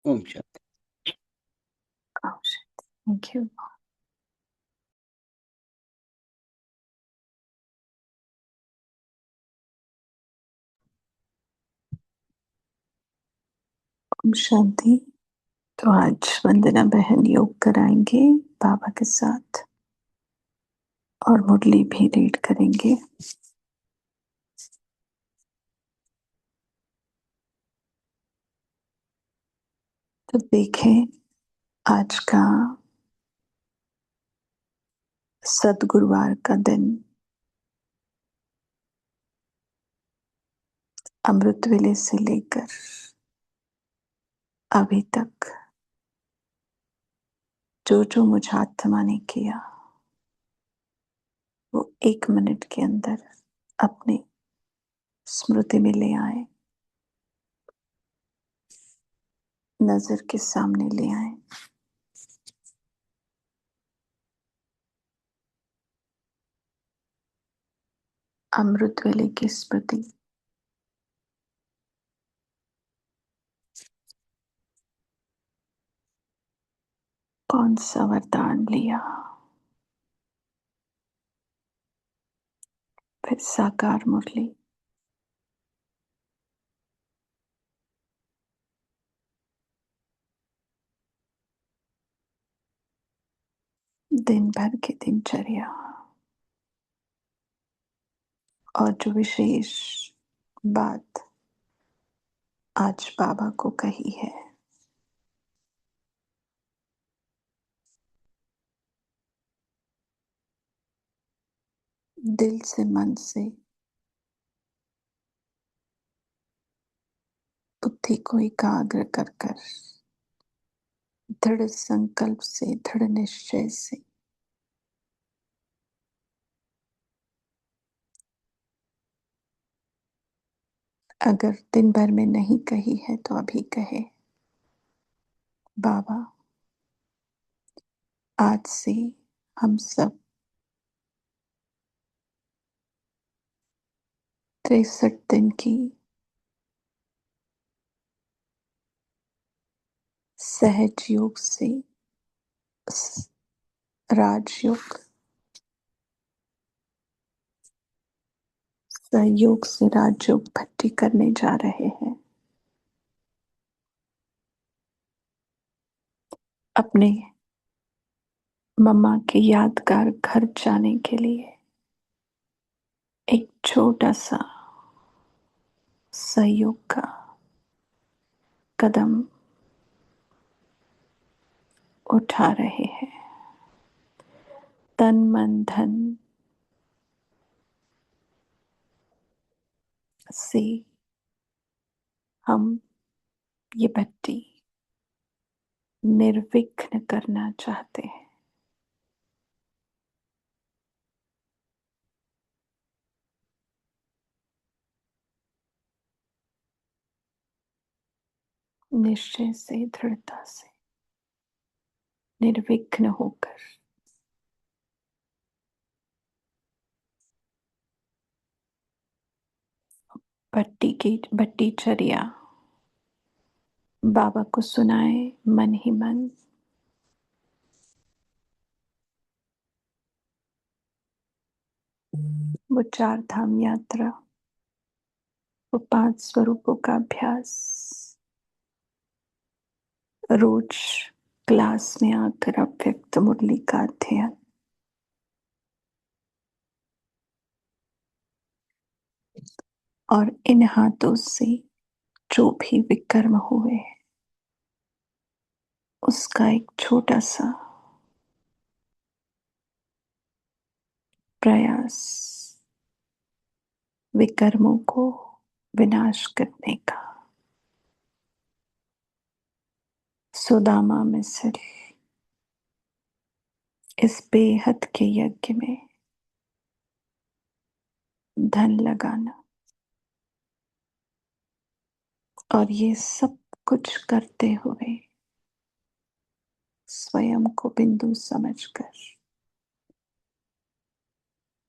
Om Shanti. Oh, shit. Thank you. Om Shanti. तो आज वंदना बहन योग कराएंगे बाबा के साथ और मुरली भी रीड करेंगे। तो देखें आज का सद्गुरुवार का दिन अमृत वेले से लेकर अभी तक जो जो मुझ आत्मा ने किया वो 1 मिनट के अंदर अपने स्मृति में ले आए, नजर के सामने ले आए। अमृत वेले की स्मृति, कौन सा वरदान लिया, फिर साकार मुरली, दिन भर की दिनचर्या और जो विशेष बात आज बाबा को कही है, दिल से मन से बुद्धि को एकाग्र कर कर दृढ़ संकल्प से, दृढ़ निश्चय से अगर दिन भर में नहीं कही है तो अभी कहे, बाबा आज से हम सब 63 दिन की सहज योग से राजयोग, सहयोग से राजयोग भट्टी करने जा रहे हैं। अपने मम्मा के यादगार घर जाने के लिए एक छोटा सा सहयोग का कदम उठा रहे हैं। तन मन धन से हम ये भट्टी निर्विघ्न करना चाहते हैं। निश्चय से, दृढ़ता से, निर्विघ्न होकर भट्टी चर्या बाबा को सुनाए मन ही मन। वो 4 धाम यात्रा, वो 5 स्वरूपों का अभ्यास, रोज क्लास में आकर अव्यक्त मुरली का अध्ययन, और इन हाथों से जो भी विकर्म हुए उसका एक छोटा सा प्रयास विकर्मों को विनाश करने का। सुदामा मिस्र इस बेहद के यज्ञ में धन लगाना और ये सब कुछ करते हुए स्वयं को बिंदु समझकर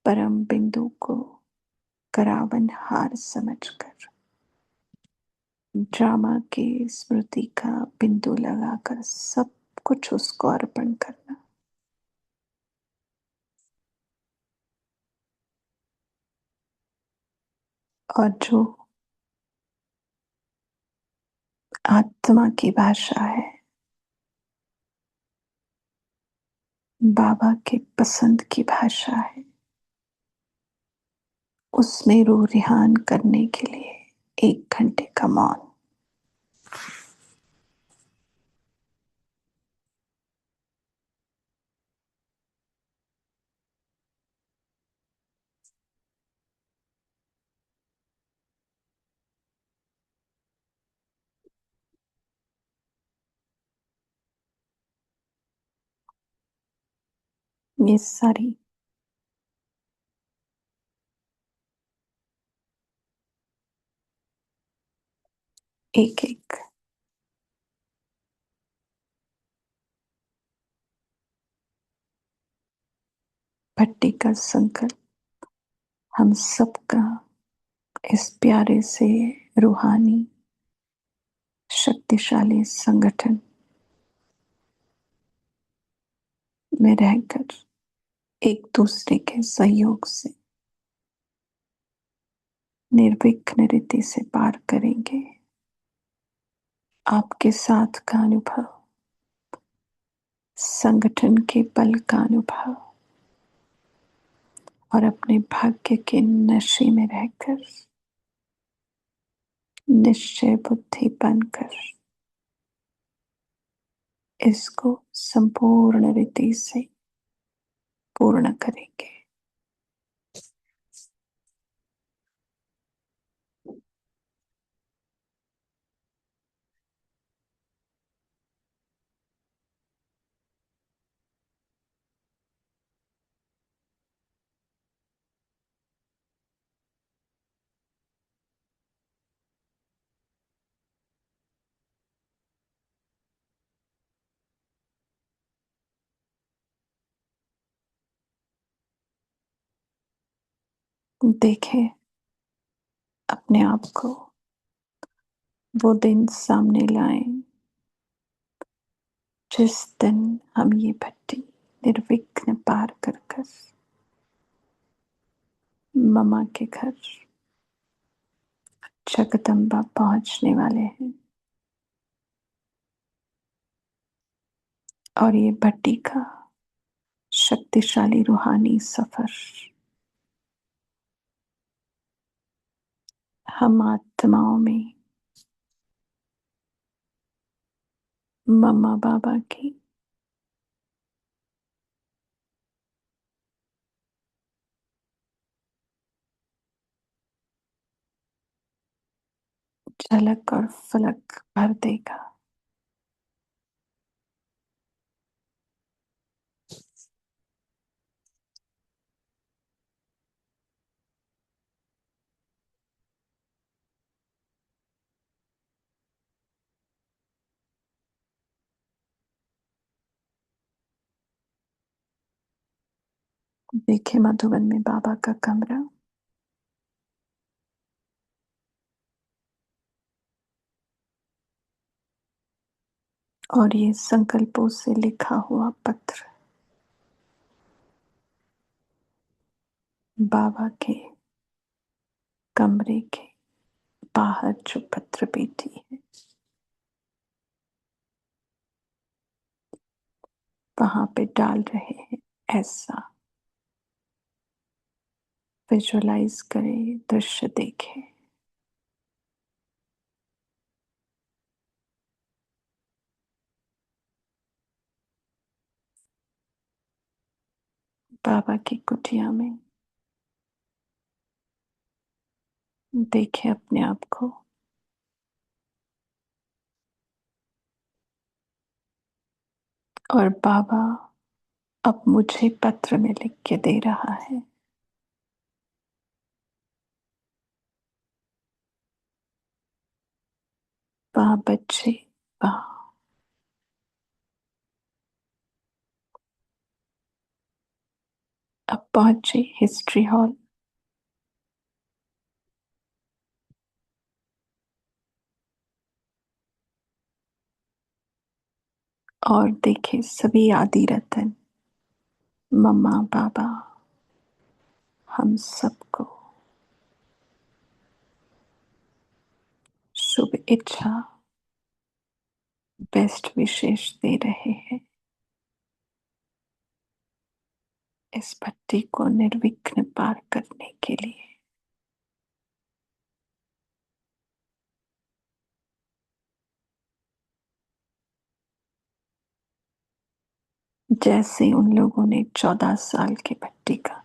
परम बिंदु को करावन हार समझकर ड्रामा की स्मृति का बिंदु लगाकर सब कुछ उसको अर्पण करना। और जो आत्मा की भाषा है, बाबा के पसंद की भाषा है, उसमें रूह रिहान करने के लिए 1 घंटे का मौन। ये सारी एक एक भट्टी का संकल्प हम सबका इस प्यारे से रूहानी शक्तिशाली संगठन में रहकर एक दूसरे के सहयोग से निर्विघ्न रीति से पार करेंगे। आपके साथ का अनुभव, संगठन के बल का अनुभव और अपने भाग्य के नशे में रहकर निश्चय बुद्धि बनकर इसको संपूर्ण रीति से पूर्ण करेंगे। देखें अपने आप को, वो दिन सामने लाएं जिस दिन हम ये भट्टी निर्विघ्न पार कर कर ममा के घर जगदम्बा पहुंचने वाले हैं। और ये भट्टी का शक्तिशाली रूहानी सफर हम आत्माओं में मम्मा बाबा की झलक और फलक भर देगा। देखे मधुबन में बाबा का कमरा, और ये संकल्पों से लिखा हुआ पत्र बाबा के कमरे के बाहर जो पत्र पेटी है वहां पे डाल रहे हैं। ऐसा विजुअलाइज करें, दृश्य देखें। बाबा की कुटिया में देखें अपने आप को, और बाबा अब मुझे पत्र में लिख के दे रहा है। वहां बच्चे, वहां अब पहुंचे हिस्ट्री हॉल। और देखे सभी आदि रतन, मम्मा पापा, हम सबको शुभ इच्छा, बेस्ट विशेष दे रहे हैं इस भट्टी को निर्विघ्न पार करने के लिए। जैसे उन लोगों ने 14 साल की भट्टी का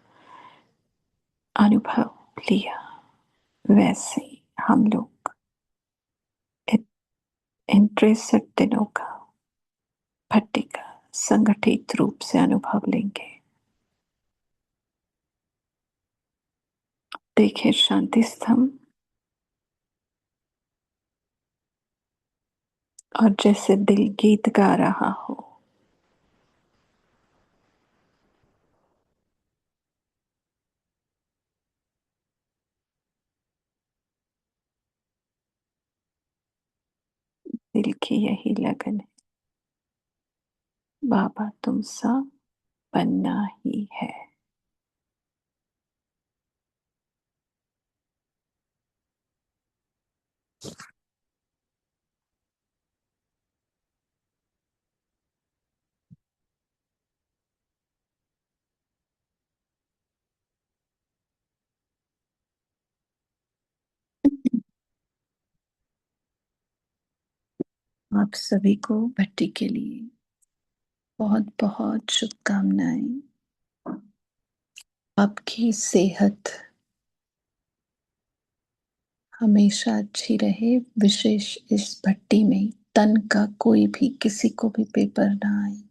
अनुभव लिया, वैसे ही हम लोग इन 63 दिनों का भट्टी का संगठित रूप से अनुभव लेंगे। देखें शांति स्तंभ, और जैसे दिल गीत गा रहा हो, दिल की यही लगन है, बाबा तुम सा बनना ही है। आप सभी को भट्टी के लिए बहुत बहुत शुभकामनाएं। आपकी सेहत हमेशा अच्छी रहे, विशेष इस भट्टी में तन का कोई भी किसी को भी पेपर ना आए।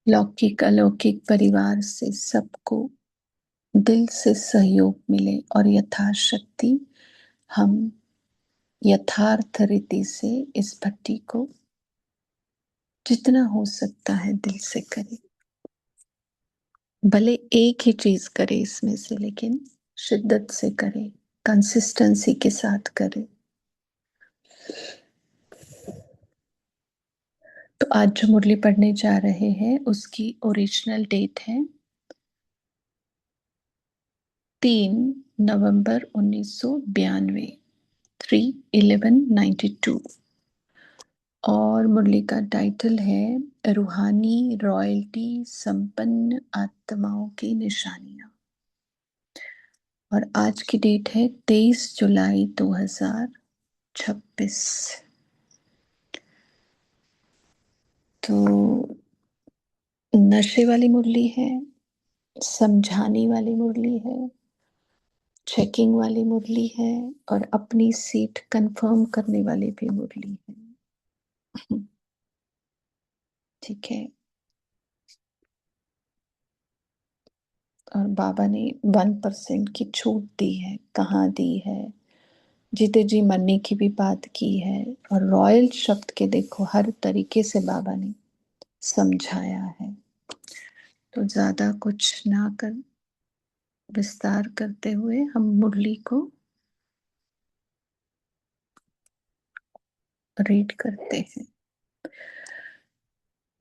लौकिक अलौकिक परिवार से सबको दिल से सहयोग मिले और यथाशक्ति हम यथार्थ रीति से इस भट्टी को जितना हो सकता है दिल से करें। भले एक ही चीज करे इसमें से, लेकिन शिद्दत से करे, कंसिस्टेंसी के साथ करे। तो आज जो मुरली पढ़ने जा रहे हैं उसकी ओरिजिनल डेट है 3 नवंबर 1992, 3/11/92। और मुरली का टाइटल है रूहानी रॉयल्टी संपन्न आत्माओं की निशानियां। और आज की डेट है 23 जुलाई 2026। तो नशे वाली मुरली है, समझाने वाली मुरली है, चेकिंग वाली मुरली है, और अपनी सीट कंफर्म करने वाली भी मुरली है। ठीक है। और बाबा ने 1% की छूट दी है। कहाँ दी है? जीते जी मरने की भी बात की है। और रॉयल शब्द के देखो हर तरीके से बाबा ने समझाया है। तो ज्यादा कुछ ना कर विस्तार करते हुए हम मुरली को रीड करते हैं।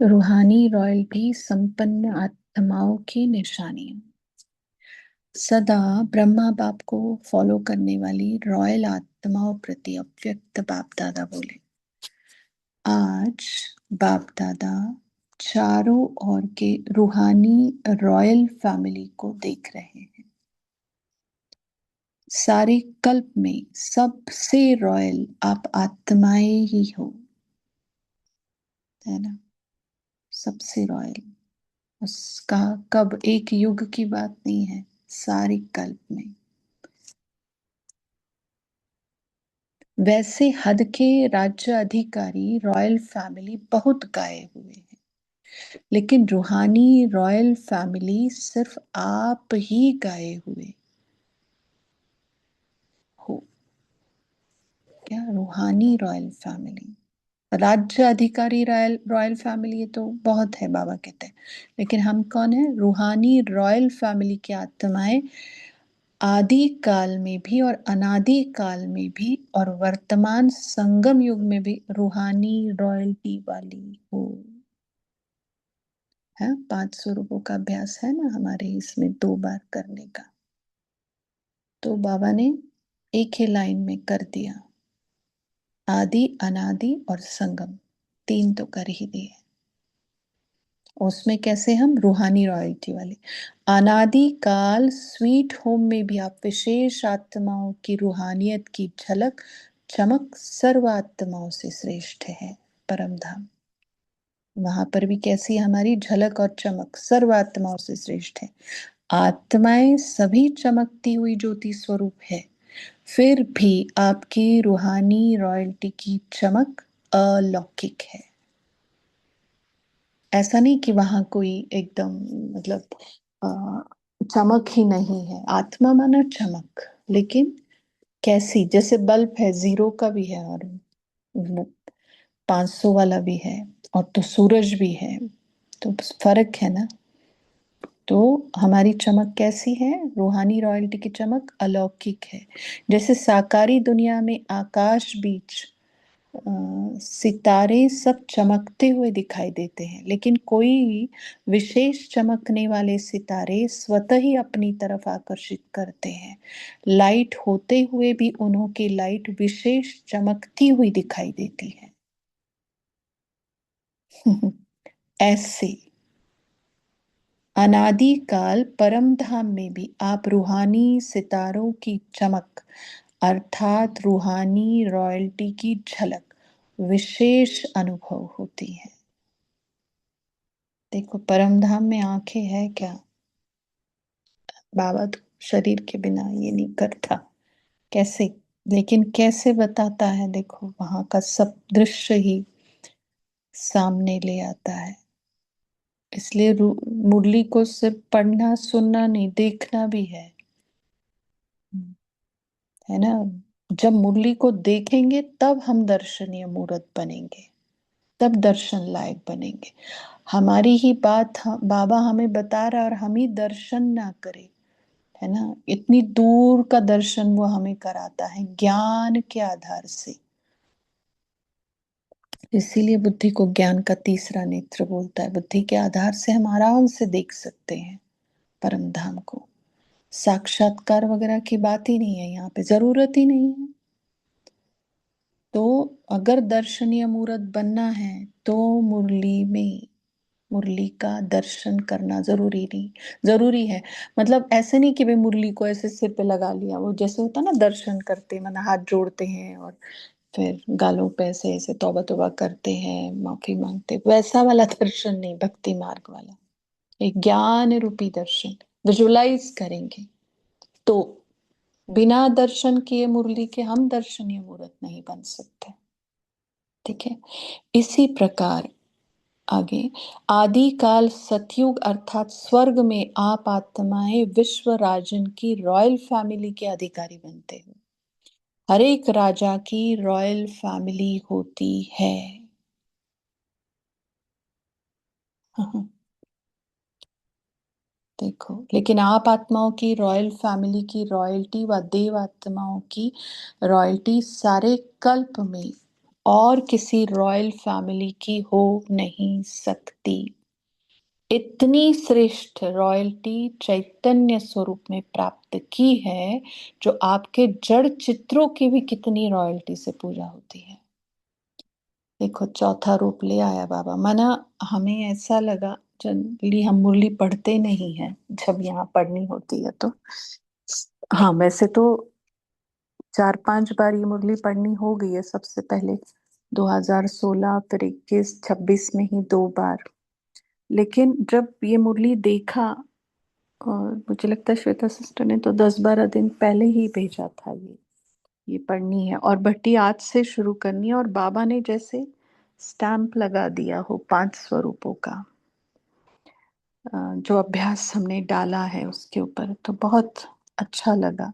रूहानी रॉयल्टी संपन्न आत्माओं की निशानियां। सदा ब्रह्मा बाप को फॉलो करने वाली रॉयल आत्माओं प्रति अव्यक्त बाप दादा बोले, आज बाप दादा चारों ओर के रूहानी रॉयल फैमिली को देख रहे हैं। सारे कल्प में सबसे रॉयल आप आत्माएं ही हो, है ना? सबसे रॉयल। उसका कब एक युग की बात नहीं है, सारी कल्प में। वैसे हद के राज्य अधिकारी रॉयल फैमिली बहुत गाए हुए हैं, लेकिन रूहानी रॉयल फैमिली सिर्फ आप ही गाए हुए हो। क्या रूहानी रॉयल फैमिली? राज्य अधिकारी रॉयल रॉयल फैमिली, ये तो बहुत है बाबा कहते हैं, लेकिन हम कौन है? रूहानी रॉयल फैमिली की आत्माएं आदि काल में भी और अनादि काल में भी और वर्तमान संगम युग में भी रूहानी रॉयल्टी वाली हो। है 500 रुपयों का अभ्यास है ना हमारे इसमें 2 बार करने का। तो बाबा ने एक ही लाइन में कर दिया, आदि अनादि और संगम, 3 तो कर ही दिए। उसमें कैसे हम रूहानी रॉयल्टी वाले, अनादि काल स्वीट होम में भी आप विशेष आत्माओं की रूहानियत की झलक चमक सर्व आत्माओं से श्रेष्ठ है परम धाम। वहां पर भी कैसी हमारी झलक और चमक सर्व आत्माओं से श्रेष्ठ है। आत्माएं सभी चमकती हुई ज्योति स्वरूप है, फिर भी आपकी रूहानी रॉयल्टी की चमक अलौकिक है। ऐसा नहीं कि वहां कोई एकदम मतलब अ, चमक ही नहीं है। आत्मा माना चमक, लेकिन कैसी, जैसे बल्ब है, 0 का भी है और 500 वाला भी है, और तो सूरज भी है, तो फर्क है ना। तो हमारी चमक कैसी है, रूहानी रॉयल्टी की चमक अलौकिक है। जैसे साकारी दुनिया में आकाश बीच सितारे सब चमकते हुए दिखाई देते हैं, लेकिन कोई विशेष चमकने वाले सितारे स्वतः ही अपनी तरफ आकर्षित करते हैं। लाइट होते हुए भी उन्हों की लाइट विशेष चमकती हुई दिखाई देती है। ऐसे अनादि काल परम धाम में भी आप रूहानी सितारों की चमक अर्थात रूहानी रॉयल्टी की झलक विशेष अनुभव होती है। देखो परम धाम में आंखें है क्या, बाबा तो शरीर के बिना ये नहीं करता, कैसे, लेकिन कैसे बताता है, देखो वहां का सब दृश्य ही सामने ले आता है। इसलिए मुरली को सिर्फ पढ़ना सुनना नहीं, देखना भी है ना। जब मुरली को देखेंगे तब हम दर्शनीय मूर्त बनेंगे, तब दर्शन लायक बनेंगे। हमारी ही बात बाबा हमें बता रहा है और हम ही दर्शन ना करें, है ना। इतनी दूर का दर्शन वो हमें कराता है ज्ञान के आधार से। इसीलिए बुद्धि को ज्ञान का तीसरा नेत्र बोलता है। बुद्धि के आधार से हम आराम से देख सकते हैं परम धाम को। साक्षात्कार वगैरह की बात ही नहीं है, यहाँ पे जरूरत ही नहीं है। तो अगर दर्शनीय मूर्त बनना है तो मुरली में मुरली का दर्शन करना जरूरी है। मतलब ऐसे नहीं कि भाई मुरली को ऐसे सिर पे लगा लिया, वो जैसे होता ना दर्शन करते मन हाथ जोड़ते हैं और फिर गालों पे ऐसे ऐसे तौबा तौबा करते हैं, माफी मांगते, वैसा वाला दर्शन नहीं, भक्ति मार्ग वाला एक ज्ञान रूपी दर्शन विजुलाइज करेंगे। तो बिना दर्शन किए मुरली के हम दर्शनीय मूर्त नहीं बन सकते। ठीक है। इसी प्रकार आगे आदिकाल सतयुग अर्थात स्वर्ग में आप आत्माएं विश्व राजन की रॉयल फैमिली के अधिकारी बनते हो। हर एक राजा की रॉयल फैमिली होती है। देखो, लेकिन आप आत्माओं की रॉयल फैमिली की रॉयल्टी व देव आत्माओं की रॉयल्टी सारे कल्प में और किसी रॉयल फैमिली की हो नहीं सकती। इतनी श्रेष्ठ रॉयल्टी चैतन्य स्वरूप में प्राप्त की है, जो आपके जड़ चित्रों की भी कितनी रॉयल्टी से पूजा होती है। देखो चौथा रूप ले आया बाबा। माना हमें ऐसा लगा, जनरली हम मुरली पढ़ते नहीं हैं, जब यहाँ पढ़नी होती है तो हाँ, वैसे तो 4-5 बार ये मुरली पढ़नी हो गई है। सबसे पहले 2016, फिर 21, 26 में ही 2 बार। लेकिन जब ये मुरली देखा, और मुझे लगता है श्वेता सिस्टर ने तो 10-12 दिन पहले ही भेजा था, ये पढ़नी है और भट्टी आज से शुरू करनी है। और बाबा ने जैसे स्टैंप लगा दिया हो 5 स्वरूपों का, जो अभ्यास हमने डाला है उसके ऊपर, तो बहुत अच्छा लगा।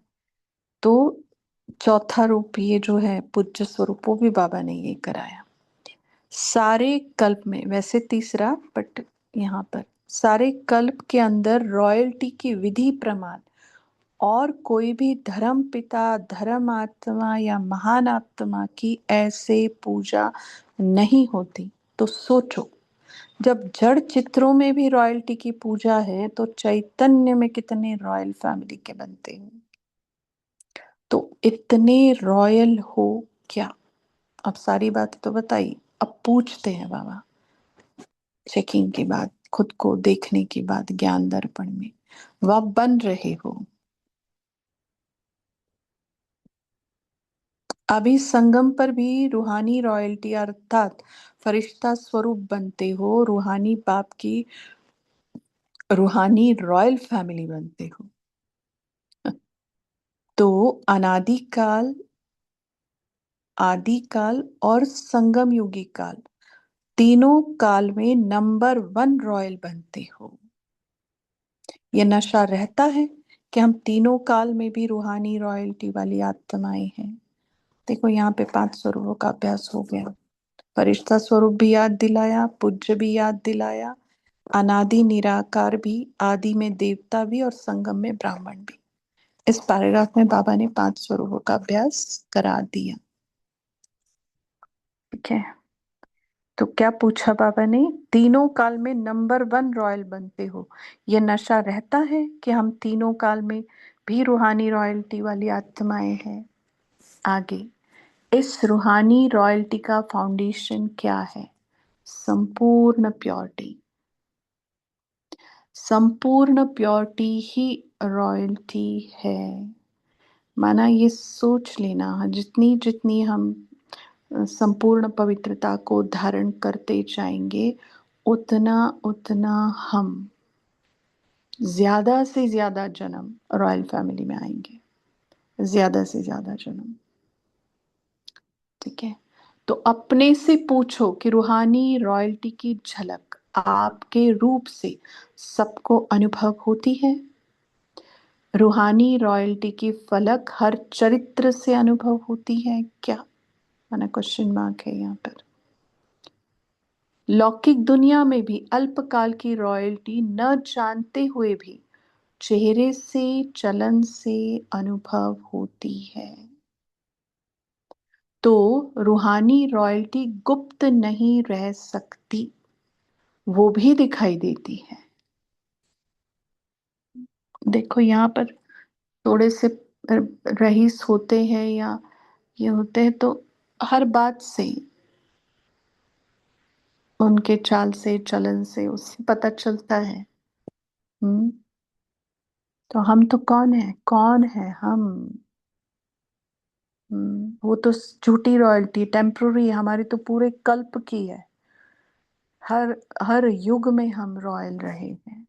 तो चौथा रूप ये जो है पूज्य स्वरूप, वो भी बाबा ने ये कराया सारे कल्प में। वैसे तीसरा, बट यहाँ पर सारे कल्प के अंदर रॉयल्टी की विधि प्रमाण और कोई भी धर्म पिता, धर्म आत्मा या महान आत्मा की ऐसे पूजा नहीं होती। तो सोचो, जब जड़ चित्रों में भी रॉयल्टी की पूजा है तो चैतन्य में कितने रॉयल फैमिली के बनते हैं। तो इतने रॉयल हो क्या? अब सारी बातें तो बताई, अब पूछते हैं बाबा, चेकिंग के बाद, खुद को देखने के बाद ज्ञान दर्पण में, वह बन रहे हो? अभी संगम पर भी रूहानी रॉयल्टी अर्थात फरिश्ता स्वरूप बनते हो, रूहानी बाप की रूहानी रॉयल फैमिली बनते हो। तो अनादिकाल, आदिकाल और संगम युगी काल, तीनों काल में नंबर वन रॉयल बनते हो। ये नशा रहता है कि हम तीनों काल में भी रूहानी रॉयल्टी वाली आत्माएं हैं। देखो यहाँ पे 5 स्वरूपों का अभ्यास हो गया। फरिश्ता स्वरूप भी याद दिलाया, पूज्य भी याद दिलाया, अनादि निराकार भी, आदि में देवता भी और संगम में ब्राह्मण भी। इस पैराग्राफ में बाबा ने 5 स्वरूपों का अभ्यास करा दिया। ठीक है, तो क्या पूछा बाबा ने? तीनों काल में नंबर वन रॉयल बनते हो। यह नशा रहता है कि हम तीनों काल में भी रूहानी रॉयल्टी वाली आत्माएं हैं। आगे, इस रूहानी रॉयल्टी का फाउंडेशन क्या है? संपूर्ण प्योरिटी। संपूर्ण प्योरिटी ही रॉयल्टी है। माना ये सोच लेना, जितनी जितनी हम संपूर्ण पवित्रता को धारण करते जाएंगे, उतना उतना हम ज्यादा से ज्यादा जन्म रॉयल फैमिली में आएंगे, ज्यादा से ज्यादा जन्म। ठीक है, तो अपने से पूछो कि रूहानी रॉयल्टी की झलक आपके रूप से सबको अनुभव होती है? रूहानी रॉयल्टी की फलक हर चरित्र से अनुभव होती है क्या? माना क्वेश्चन मार्क है यहाँ पर। लौकिक दुनिया में भी अल्पकाल की रॉयल्टी न जानते हुए भी चेहरे से, चलन से अनुभव होती है। तो रूहानी रॉयल्टी गुप्त नहीं रह सकती, वो भी दिखाई देती है। देखो यहाँ पर थोड़े से रईस होते हैं या ये होते हैं, तो हर बात से, उनके चाल से, चलन से, उससे पता चलता है। हम्म, तो हम तो कौन है, कौन है हम? वो तो झूठी रॉयल्टी, टेम्पररी, हमारी तो पूरे कल्प की है। हर हर युग में हम रॉयल रहे हैं।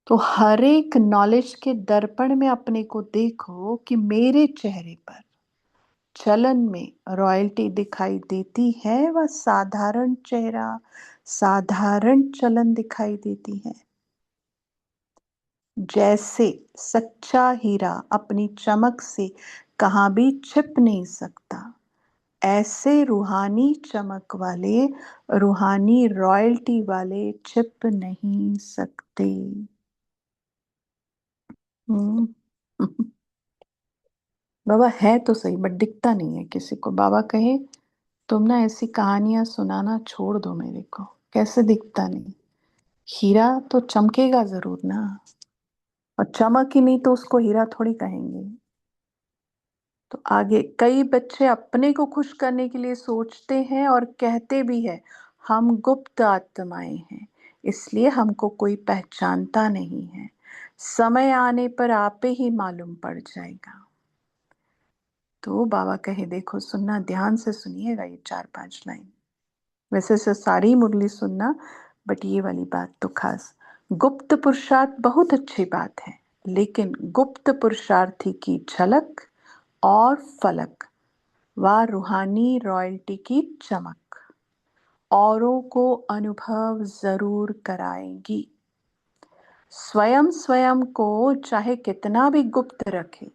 तो हर एक नॉलेज के दर्पण में अपने को देखो कि मेरे चेहरे पर चलन में रॉयल्टी दिखाई देती है, वह साधारण चेहरा, साधारण चलन दिखाई देती है। जैसे सच्चा हीरा अपनी चमक से कहाँ भी छिप नहीं सकता, ऐसे रूहानी चमक वाले, रूहानी रॉयल्टी वाले छिप नहीं सकते। हम्म। बाबा है तो सही बट दिखता नहीं है किसी को। बाबा कहे तुम ना ऐसी कहानियां सुनाना छोड़ दो मेरे को। कैसे दिखता नहीं? हीरा तो चमकेगा जरूर ना, और चमक ही नहीं तो उसको हीरा थोड़ी कहेंगे। तो आगे, कई बच्चे अपने को खुश करने के लिए सोचते हैं और कहते भी है हम गुप्त आत्माएं हैं, इसलिए हमको कोई पहचानता नहीं है, समय आने पर आपे ही मालूम पड़ जाएगा। तो बाबा कहे देखो, सुनना ध्यान से सुनिएगा ये 4-5 लाइन। वैसे से सारी मुरली सुनना, बट ये वाली बात तो खास। गुप्त पुरुषार्थ बहुत अच्छी बात है, लेकिन गुप्त पुरुषार्थी की झलक और फलक व रूहानी रॉयल्टी की चमक औरों को अनुभव जरूर कराएगी। स्वयं स्वयं को चाहे कितना भी गुप्त रखे,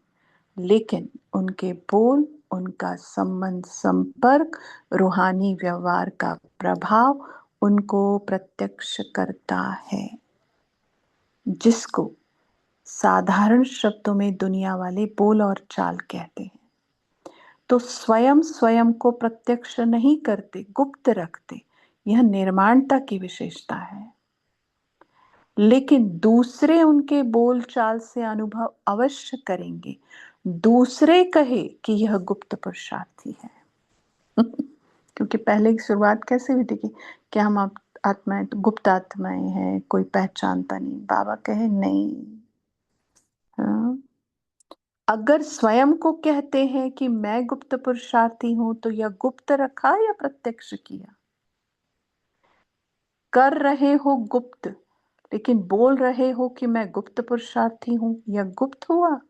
लेकिन उनके बोल, उनका संबंध, संपर्क, रूहानी व्यवहार का प्रभाव उनको प्रत्यक्ष करता है। जिसको साधारण शब्दों में दुनिया वाले बोल और चाल कहते हैं, तो स्वयं स्वयं को प्रत्यक्ष नहीं करते, गुप्त रखते। यह निर्माणता की विशेषता है। लेकिन दूसरे उनके बोल चाल से अनुभव अवश्य करेंगे। दूसरे कहे कि यह गुप्त पुरुषार्थी है। क्योंकि पहले की शुरुआत कैसे हुई थी कि क्या हम आत्माएं, तो गुप्त आत्माएं हैं, कोई पहचानता नहीं। बाबा कहे नहीं। हाँ? अगर स्वयं को कहते हैं कि मैं गुप्त पुरुषार्थी हूं, तो यह गुप्त रखा या प्रत्यक्ष किया? कर रहे हो गुप्त, लेकिन बोल रहे हो कि मैं गुप्त पुरुषार्थी हूं, यह गुप्त हुआ।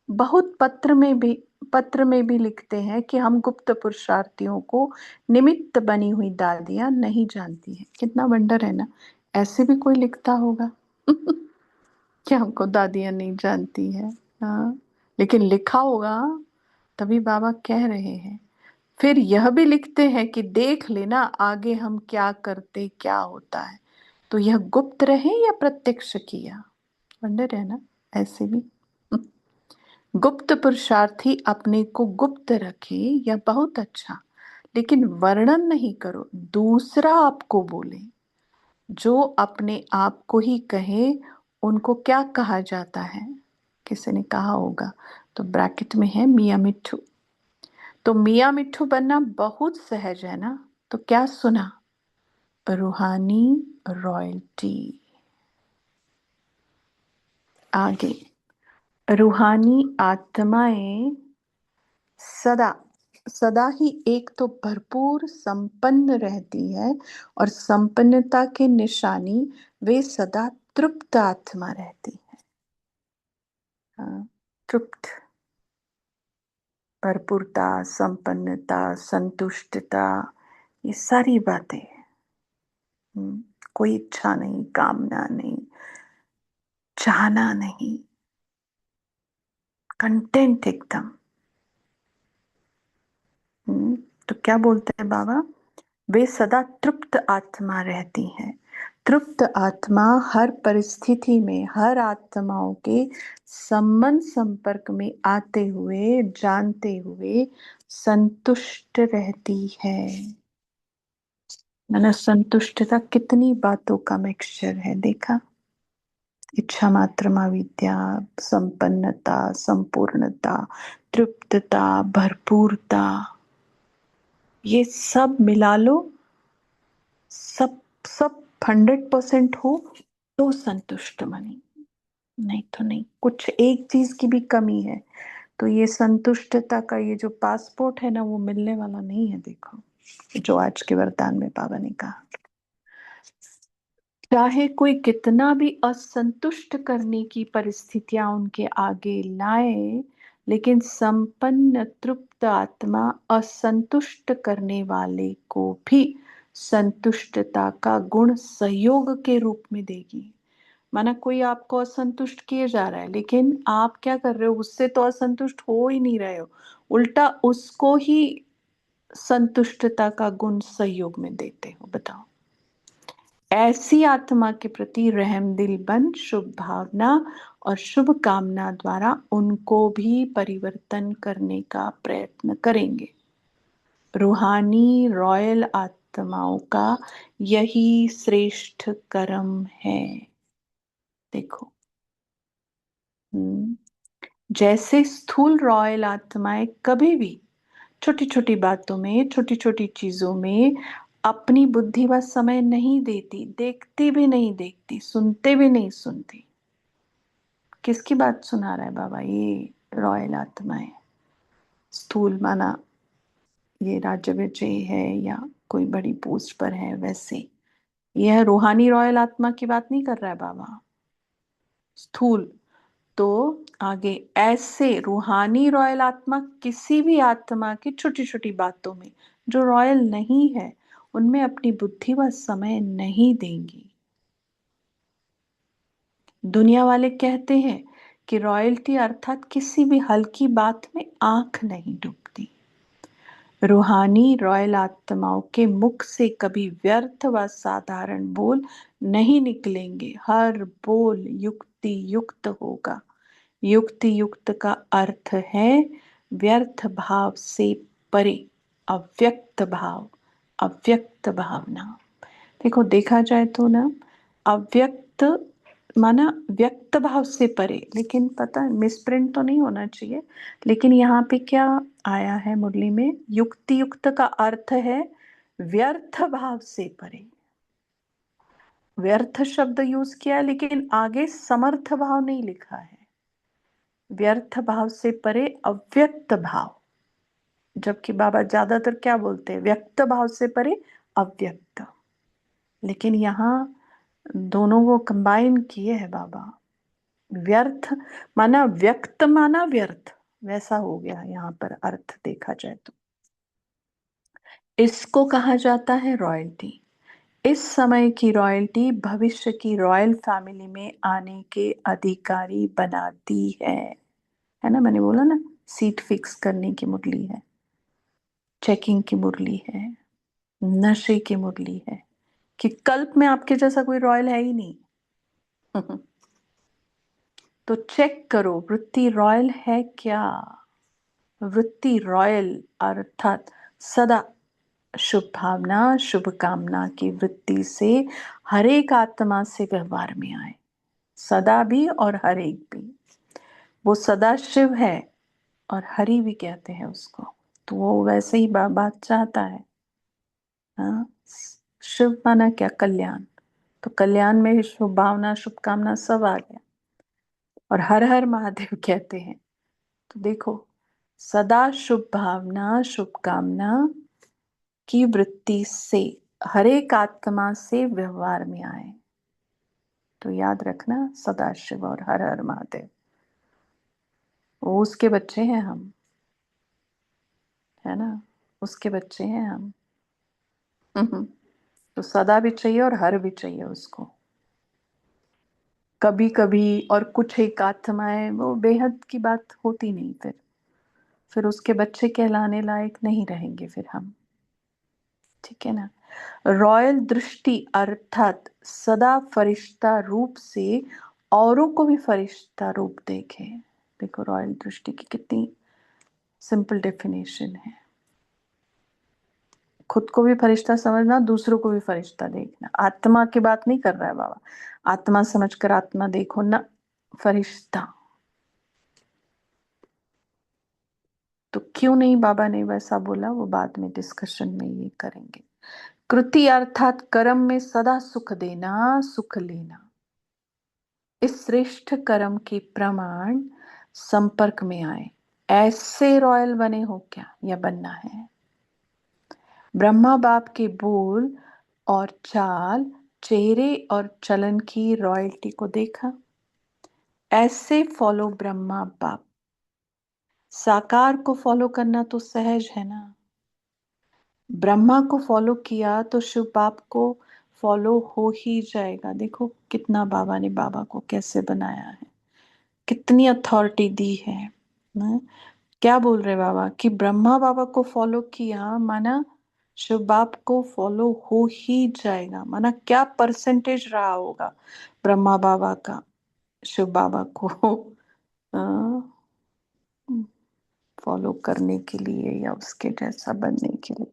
बहुत पत्र में भी लिखते हैं कि हम गुप्त पुरुषार्थियों को निमित्त बनी हुई दादियां नहीं जानती हैं। कितना वंडर है ना, ऐसे भी कोई लिखता होगा। कि हमको दादियां नहीं जानती है। हाँ, लेकिन लिखा होगा, तभी बाबा कह रहे हैं। फिर यह भी लिखते हैं कि देख लेना आगे हम क्या करते, क्या होता है। तो यह गुप्त रहे या प्रत्यक्ष किया? वंडर है ना, ऐसे भी। गुप्त पुरुषार्थी अपने को गुप्त रखे या बहुत अच्छा, लेकिन वर्णन नहीं करो, दूसरा आपको बोले। जो अपने आप को ही कहे, उनको क्या कहा जाता है? किसी ने कहा होगा, तो ब्रैकेट में है मियाँ मिट्ठू। तो मियाँ मिट्ठू बनना बहुत सहज है ना। तो क्या सुना? रूहानी रॉयल्टी। आगे, रूहानी आत्माएं सदा सदा ही एक तो भरपूर संपन्न रहती है, और संपन्नता के निशानी वे सदा तृप्त आत्मा रहती है। हाँ, तृप्त, भरपूरता, संपन्नता, संतुष्टता, ये सारी बातें। कोई इच्छा नहीं, कामना नहीं, चाहना नहीं, कंटेंट एकदम। तो क्या बोलते हैं बाबा? वे सदा तृप्त आत्मा रहती हैं। तृप्त आत्मा हर परिस्थिति में, हर आत्माओं के संबंध संपर्क में आते हुए, जानते हुए संतुष्ट रहती है। मैंने संतुष्टता कितनी बातों का मिक्सचर है, देखा? इच्छा मात्रमा विद्या, संपन्नता, संपूर्णता, तृप्तता, भरपूरता, ये सब मिला लो। सब सब 100% हो तो संतुष्ट बनी, नहीं तो नहीं। कुछ एक चीज की भी कमी है तो ये संतुष्टता का ये जो पासपोर्ट है ना, वो मिलने वाला नहीं है। देखो, जो आज के वरदान में बाबा ने कहा, चाहे कोई कितना भी असंतुष्ट करने की परिस्थितियां उनके आगे लाए, लेकिन संपन्न तृप्त आत्मा असंतुष्ट करने वाले को भी संतुष्टता का गुण सहयोग के रूप में देगी। माना कोई आपको असंतुष्ट किए जा रहा है, लेकिन आप क्या कर रहे हो? उससे तो असंतुष्ट हो ही नहीं रहे हो, उल्टा उसको ही संतुष्टता का गुण सहयोग में देते हो। बताओ, ऐसी आत्मा के प्रति रहम दिल बन शुभ भावना और शुभ कामना द्वारा उनको भी परिवर्तन करने का प्रयत्न करेंगे। रूहानी रॉयल आत्माओं का यही श्रेष्ठ कर्म है। देखो, जैसे स्थूल रॉयल आत्माएं कभी भी छोटी छोटी बातों में, छोटी छोटी चीजों में अपनी बुद्धि व समय नहीं देती, देखती भी नहीं देखती, सुनते भी नहीं सुनती। किसकी बात सुना रहा है बाबा? ये रॉयल आत्माएं। स्थूल माना ये राज्य विजयी है या कोई बड़ी पोस्ट पर है, वैसे यह रूहानी रॉयल आत्मा की बात नहीं कर रहा है बाबा। स्थूल तो आगे, ऐसे रूहानी रॉयल आत्मा किसी भी आत्मा की छोटी छोटी बातों में जो रॉयल नहीं है, उनमें अपनी बुद्धि व समय नहीं देंगी। दुनिया वाले कहते हैं कि रॉयल्टी अर्थात किसी भी हल्की बात में आंख नहीं डूबती। रूहानी रॉयल आत्माओं के मुख से कभी व्यर्थ व साधारण बोल नहीं निकलेंगे। हर बोल युक्ति युक्त होगा। युक्ति युक्त का अर्थ है व्यर्थ भाव से परे, अव्यक्त भाव, अव्यक्त भावना। देखो देखा जाए तो ना, अव्यक्त माना व्यक्त भाव से परे, लेकिन पता मिसप्रिंट तो नहीं होना चाहिए। लेकिन यहाँ पे क्या आया है मुरली में, युक्ति युक्त का अर्थ है व्यर्थ भाव से परे। व्यर्थ शब्द यूज किया है, लेकिन आगे समर्थ भाव नहीं लिखा है। व्यर्थ भाव से परे अव्यक्त भाव, जबकि बाबा ज्यादातर क्या बोलते हैं, व्यक्त भाव से परे अव्यक्त। लेकिन यहाँ दोनों को कंबाइन किए है बाबा। व्यर्थ माना व्यक्त माना व्यर्थ, वैसा हो गया यहाँ पर अर्थ देखा जाए तो। इसको कहा जाता है रॉयल्टी। इस समय की रॉयल्टी भविष्य की रॉयल फैमिली में आने के अधिकारी बनाती है ना। मैंने बोला ना, सीट फिक्स करने की मुरली है, चेकिंग की मुरली है, नशे की मुरली है, कि कल्प में आपके जैसा कोई रॉयल है ही नहीं। तो चेक करो वृत्ति रॉयल है क्या। वृत्ति रॉयल अर्थात सदा शुभ भावना शुभ कामना की वृत्ति से हर एक आत्मा से व्यवहार में आए, सदा भी और हर एक भी। वो सदा शिव है और हरि भी कहते हैं उसको, तो वो वैसे ही बात चाहता है। हाँ, शिव माना क्या, कल्याण। तो कल्याण में शुभ भावना शुभ कामना सब आ गया। और हर हर महादेव कहते हैं, तो देखो सदा शुभ भावना शुभ कामना की वृत्ति से हर एक आत्मा से व्यवहार में आए। तो याद रखना, सदाशिव और हर हर महादेव, वो उसके बच्चे हैं हम, है ना, उसके बच्चे हैं हम। तो सदा भी चाहिए और हर भी चाहिए उसको। कभी कभी और कुछ एक आत्माएं वो बेहद की बात होती नहीं, फिर उसके बच्चे कहलाने लायक नहीं रहेंगे फिर हम, ठीक है ना। रॉयल दृष्टि अर्थात सदा फरिश्ता रूप से औरों को भी फरिश्ता रूप देखे। देखो रॉयल दृष्टि की कितनी सिंपल डेफिनेशन है। खुद को भी फरिश्ता समझना, दूसरों को भी फरिश्ता देखना। आत्मा की बात नहीं कर रहा है बाबा, आत्मा समझकर आत्मा देखो ना, फरिश्ता। तो क्यों नहीं बाबा ने वैसा बोला, वो बाद में डिस्कशन में ये करेंगे। कृति अर्थात कर्म में सदा सुख देना सुख लेना। इस श्रेष्ठ कर्म के प्रमाण संपर्क में आए, ऐसे रॉयल बने हो क्या या बनना है। ब्रह्मा बाप के बोल और चाल, चेहरे और चलन की रॉयल्टी को देखा, ऐसे फॉलो ब्रह्मा बाप। साकार को फॉलो करना तो सहज है ना, ब्रह्मा को फॉलो किया तो शिव बाप को फॉलो हो ही जाएगा। देखो कितना बाबा ने बाबा को कैसे बनाया है, कितनी अथॉरिटी दी है ना? क्या बोल रहे बाबा कि ब्रह्मा बाबा को फॉलो किया माना शिव बाप को फॉलो हो ही जाएगा। माना क्या परसेंटेज रहा होगा ब्रह्मा बाबा का शिव बाबा को फॉलो करने के लिए या उसके जैसा बनने के लिए।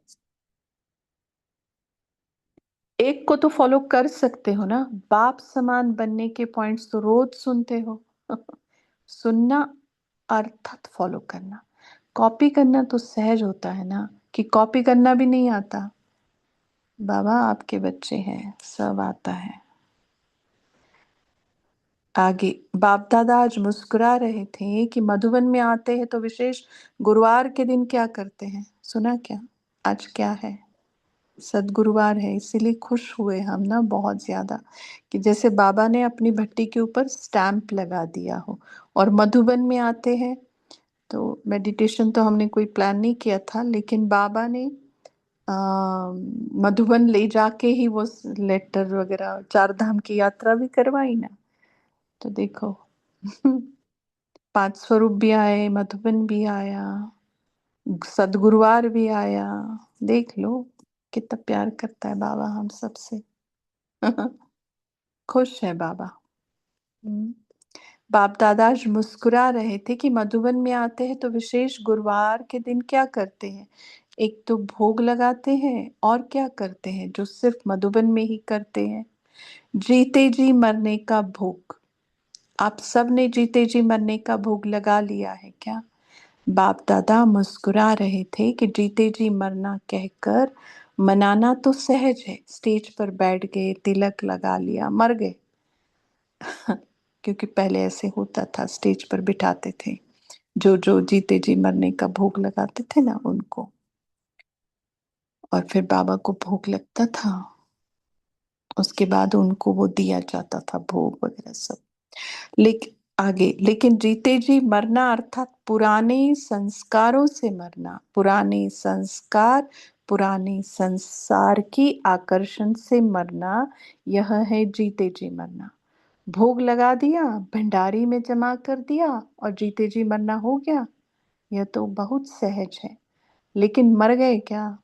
एक को तो फॉलो कर सकते हो ना, बाप समान बनने के पॉइंट्स तो रोज सुनते हो। सुनना अर्थात फॉलो करना। कॉपी करना तो सहज होता है ना, कि कॉपी करना भी नहीं आता। बाबा आपके बच्चे हैं, सब आता है। आगे बाप दादा आज मुस्कुरा रहे थे कि मधुबन में आते हैं तो विशेष गुरुवार के दिन क्या करते हैं, सुना क्या? आज क्या है? सदगुरुवार है, इसीलिए खुश हुए हम ना बहुत ज्यादा, कि जैसे बाबा ने अपनी भट्टी के ऊपर स्टैंप लगा दिया हो। और मधुबन में आते हैं तो मेडिटेशन तो हमने कोई प्लान नहीं किया था, लेकिन बाबा ने मधुबन ले जाके ही वो लेटर वगैरह चार धाम की यात्रा भी करवाई ना। तो देखो पांच स्वरूप भी आए, मधुबन भी आया, सदगुरुवार भी आया। देख लो कितना प्यार करता है बाबा हम सबसे। खुश है बाबा। हम्म। बाप दादा आज मुस्कुरा रहे थे कि मधुबन में आते हैं तो विशेष गुरुवार के दिन क्या करते हैं। एक तो भोग लगाते हैं और क्या करते हैं जो सिर्फ मधुबन में ही करते हैं। जीते जी मरने का भोग। आप सब ने जीते जी मरने का भोग लगा लिया है क्या। बाप दादा मुस्कुरा रहे थे कि जीते जी मरना कहकर मनाना तो सहज है। स्टेज पर बैठ गए, तिलक लगा लिया, मर गए। क्योंकि पहले ऐसे होता था, स्टेज पर बिठाते थे जो जो जीते जी मरने का भोग लगाते थे ना उनको, और फिर बाबा को भोग लगता था। उसके बाद उनको वो दिया जाता था भोग वगैरह सब। लेकिन आगे, लेकिन जीते जी मरना अर्थात पुराने संस्कारों से मरना। पुराने संस्कार, पुराने संसार की आकर्षण से मरना, यह है जीते जी मरना। भोग लगा दिया, भंडारी में जमा कर दिया और जीते जी मरना हो गया। यह तो बहुत सहज है, लेकिन मर गए क्या।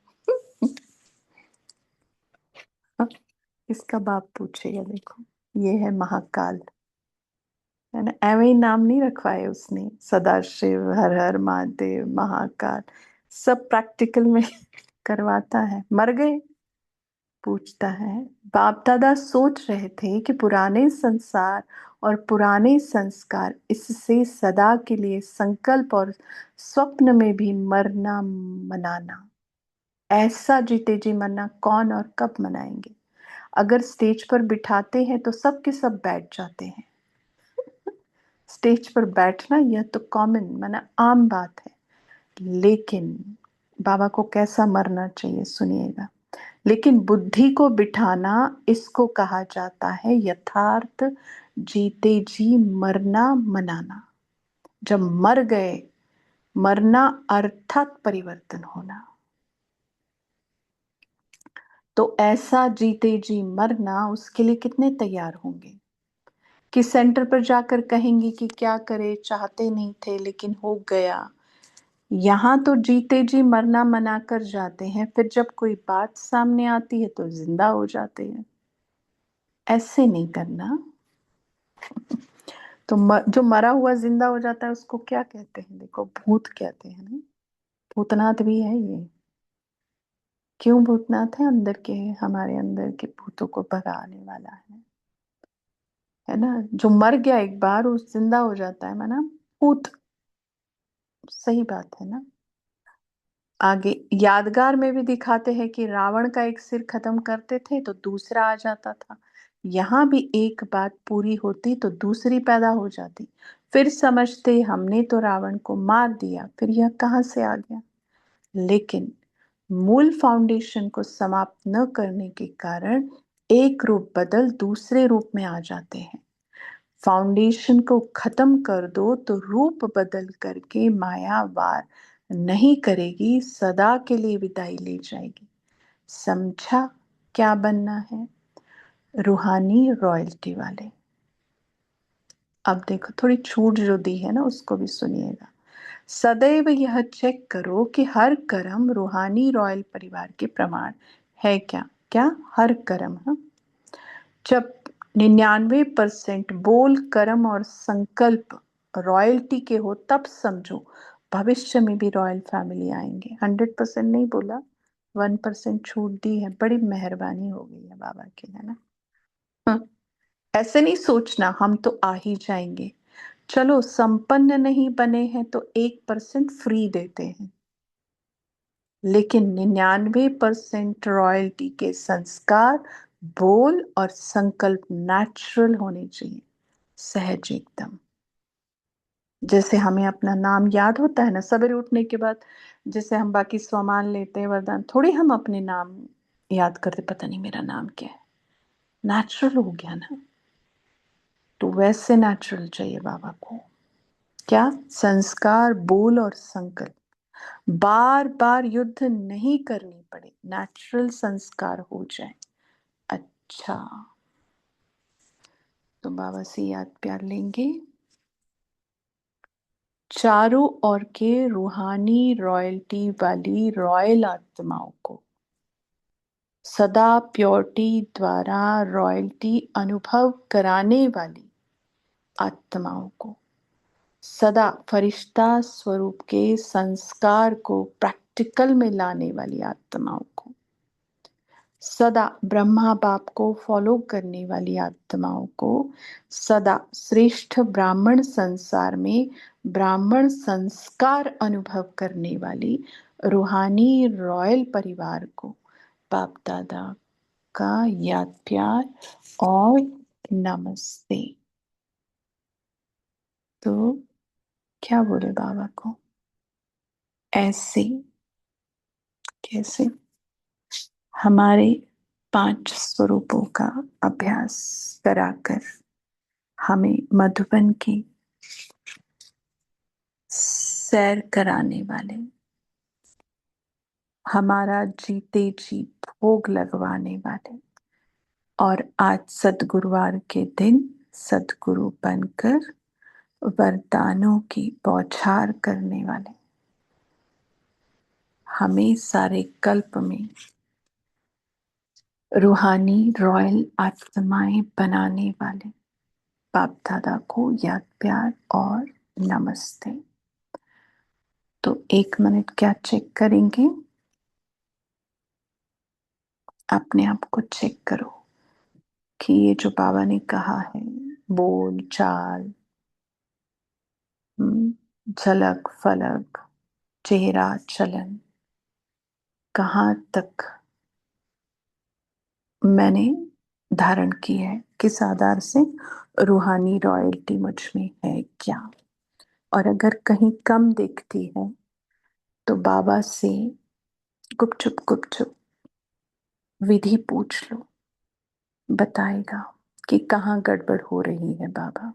इसका बाप पूछेगा। देखो, ये है महाकाल, है ना। एवं ही नाम नहीं रखवाए उसने, सदाशिव, हर हर महादेव, महाकाल, सब प्रैक्टिकल में करवाता है। मर गए, पूछता है। बाप दादा सोच रहे थे कि पुराने संसार और पुराने संस्कार, इससे सदा के लिए संकल्प और स्वप्न में भी मरना मनाना। ऐसा जीते जी मरना कौन और कब मनाएंगे। अगर स्टेज पर बिठाते हैं तो सब के सब बैठ जाते हैं। स्टेज पर बैठना यह तो कॉमन, माना आम बात है। लेकिन बाबा को कैसा मरना चाहिए सुनिएगा। लेकिन बुद्धि को बिठाना, इसको कहा जाता है यथार्थ जीते जी मरना मनाना। जब मर गए, मरना अर्थात परिवर्तन होना। तो ऐसा जीते जी मरना, उसके लिए कितने तैयार होंगे। कि सेंटर पर जाकर कहेंगे कि क्या करे, चाहते नहीं थे लेकिन हो गया। यहाँ तो जीते जी मरना मना कर जाते हैं, फिर जब कोई बात सामने आती है तो जिंदा हो जाते हैं। ऐसे नहीं करना। तो जो मरा हुआ जिंदा हो जाता है उसको क्या कहते हैं, देखो भूत कहते हैं ना। भूतनाथ भी है ये। क्यों भूतनाथ है, अंदर के, हमारे अंदर के भूतों को भगाने वाला है ना। जो मर गया एक बार, वो जिंदा हो जाता है, माना भूत। सही बात है ना। आगे यादगार में भी दिखाते हैं कि रावण का एक सिर खत्म करते थे तो दूसरा आ जाता था। यहाँ भी एक बात पूरी होती तो दूसरी पैदा हो जाती। फिर समझते हमने तो रावण को मार दिया, फिर यह कहाँ से आ गया। लेकिन मूल फाउंडेशन को समाप्त न करने के कारण एक रूप बदल दूसरे रूप में आ जाते हैं। फाउंडेशन को खत्म कर दो तो रूप बदल करके माया वार नहीं करेगी, सदा के लिए विदाई ले जाएगी। समझा क्या बनना है। रूहानी रॉयल्टी वाले। अब देखो, थोड़ी छूट जो दी है ना उसको भी सुनिएगा। सदैव यह चेक करो कि हर कर्म रूहानी रॉयल परिवार के प्रमाण है क्या। क्या हर कर्म, हाँ। जब 99% बोल, कर्म और संकल्प रॉयल्टी के हो, तब समझो भविष्य में भी रॉयल फैमिली आएंगे। 100% नहीं बोला, 1% छूट दी है। बड़ी मेहरबानी हो गई है बाबा की, है ना। हाँ, ऐसे नहीं सोचना हम तो आ ही जाएंगे। चलो संपन्न नहीं बने हैं तो 1% फ्री देते हैं। लेकिन 99% रॉयल्टी के संस्कार, बोल और संकल्प नेचुरल होने चाहिए, सहज एकदम। जैसे हमें अपना नाम याद होता है ना सवेरे उठने के बाद, जैसे हम बाकी सामान लेते हैं वरदान, थोड़ी हम अपने नाम याद करते, पता नहीं मेरा नाम क्या है। नेचुरल हो गया ना। तो वैसे नेचुरल चाहिए बाबा को। क्या संस्कार, बोल और संकल्प, बार बार युद्ध नहीं करनी पड़े, नेचुरल संस्कार हो जाए। अच्छा, तो बाबा से याद प्यार लेंगे। चारों ओर के रूहानी रॉयल्टी वाली रॉयल आत्माओं को सदा प्योरिटी द्वारा रॉयल्टी अनुभव कराने वाली आत्माओं को, सदा फरिश्ता स्वरूप के संस्कार को प्रैक्टिकल में लाने वाली आत्माओं को, सदा ब्रह्मा बाप को फॉलो करने वाली आत्माओं को, सदा श्रेष्ठ ब्राह्मण संसार में ब्राह्मण संस्कार अनुभव करने वाली रूहानी रॉयल परिवार को बाप दादा का याद प्यार और नमस्ते। तो क्या बोले बाबा को, ऐसे कैसे हमारे 5 स्वरूपों का अभ्यास कराकर हमें मधुबन की सैर कराने वाले, हमारा जीते जी भोग लगवाने वाले और आज सद्गुरुवार के दिन सद्गुरु बनकर वरदानों की बौछार करने वाले, हमें सारे कल्प में रूहानी रॉयल आत्माएं बनाने वाले बाप दादा को याद प्यार और नमस्ते। तो 1 मिनट क्या चेक करेंगे, अपने आप को चेक करो कि ये जो बाबा ने कहा है, बोल चाल, झलक फलक, चेहरा चलन, कहाँ तक मैंने धारण की है, किस आधार से रूहानी रॉयल्टी मुझ में है क्या। और अगर कहीं कम दिखती है तो बाबा से गुपचुप गुपचुप विधि पूछ लो, बताएगा कि कहाँ गड़बड़ हो रही है बाबा।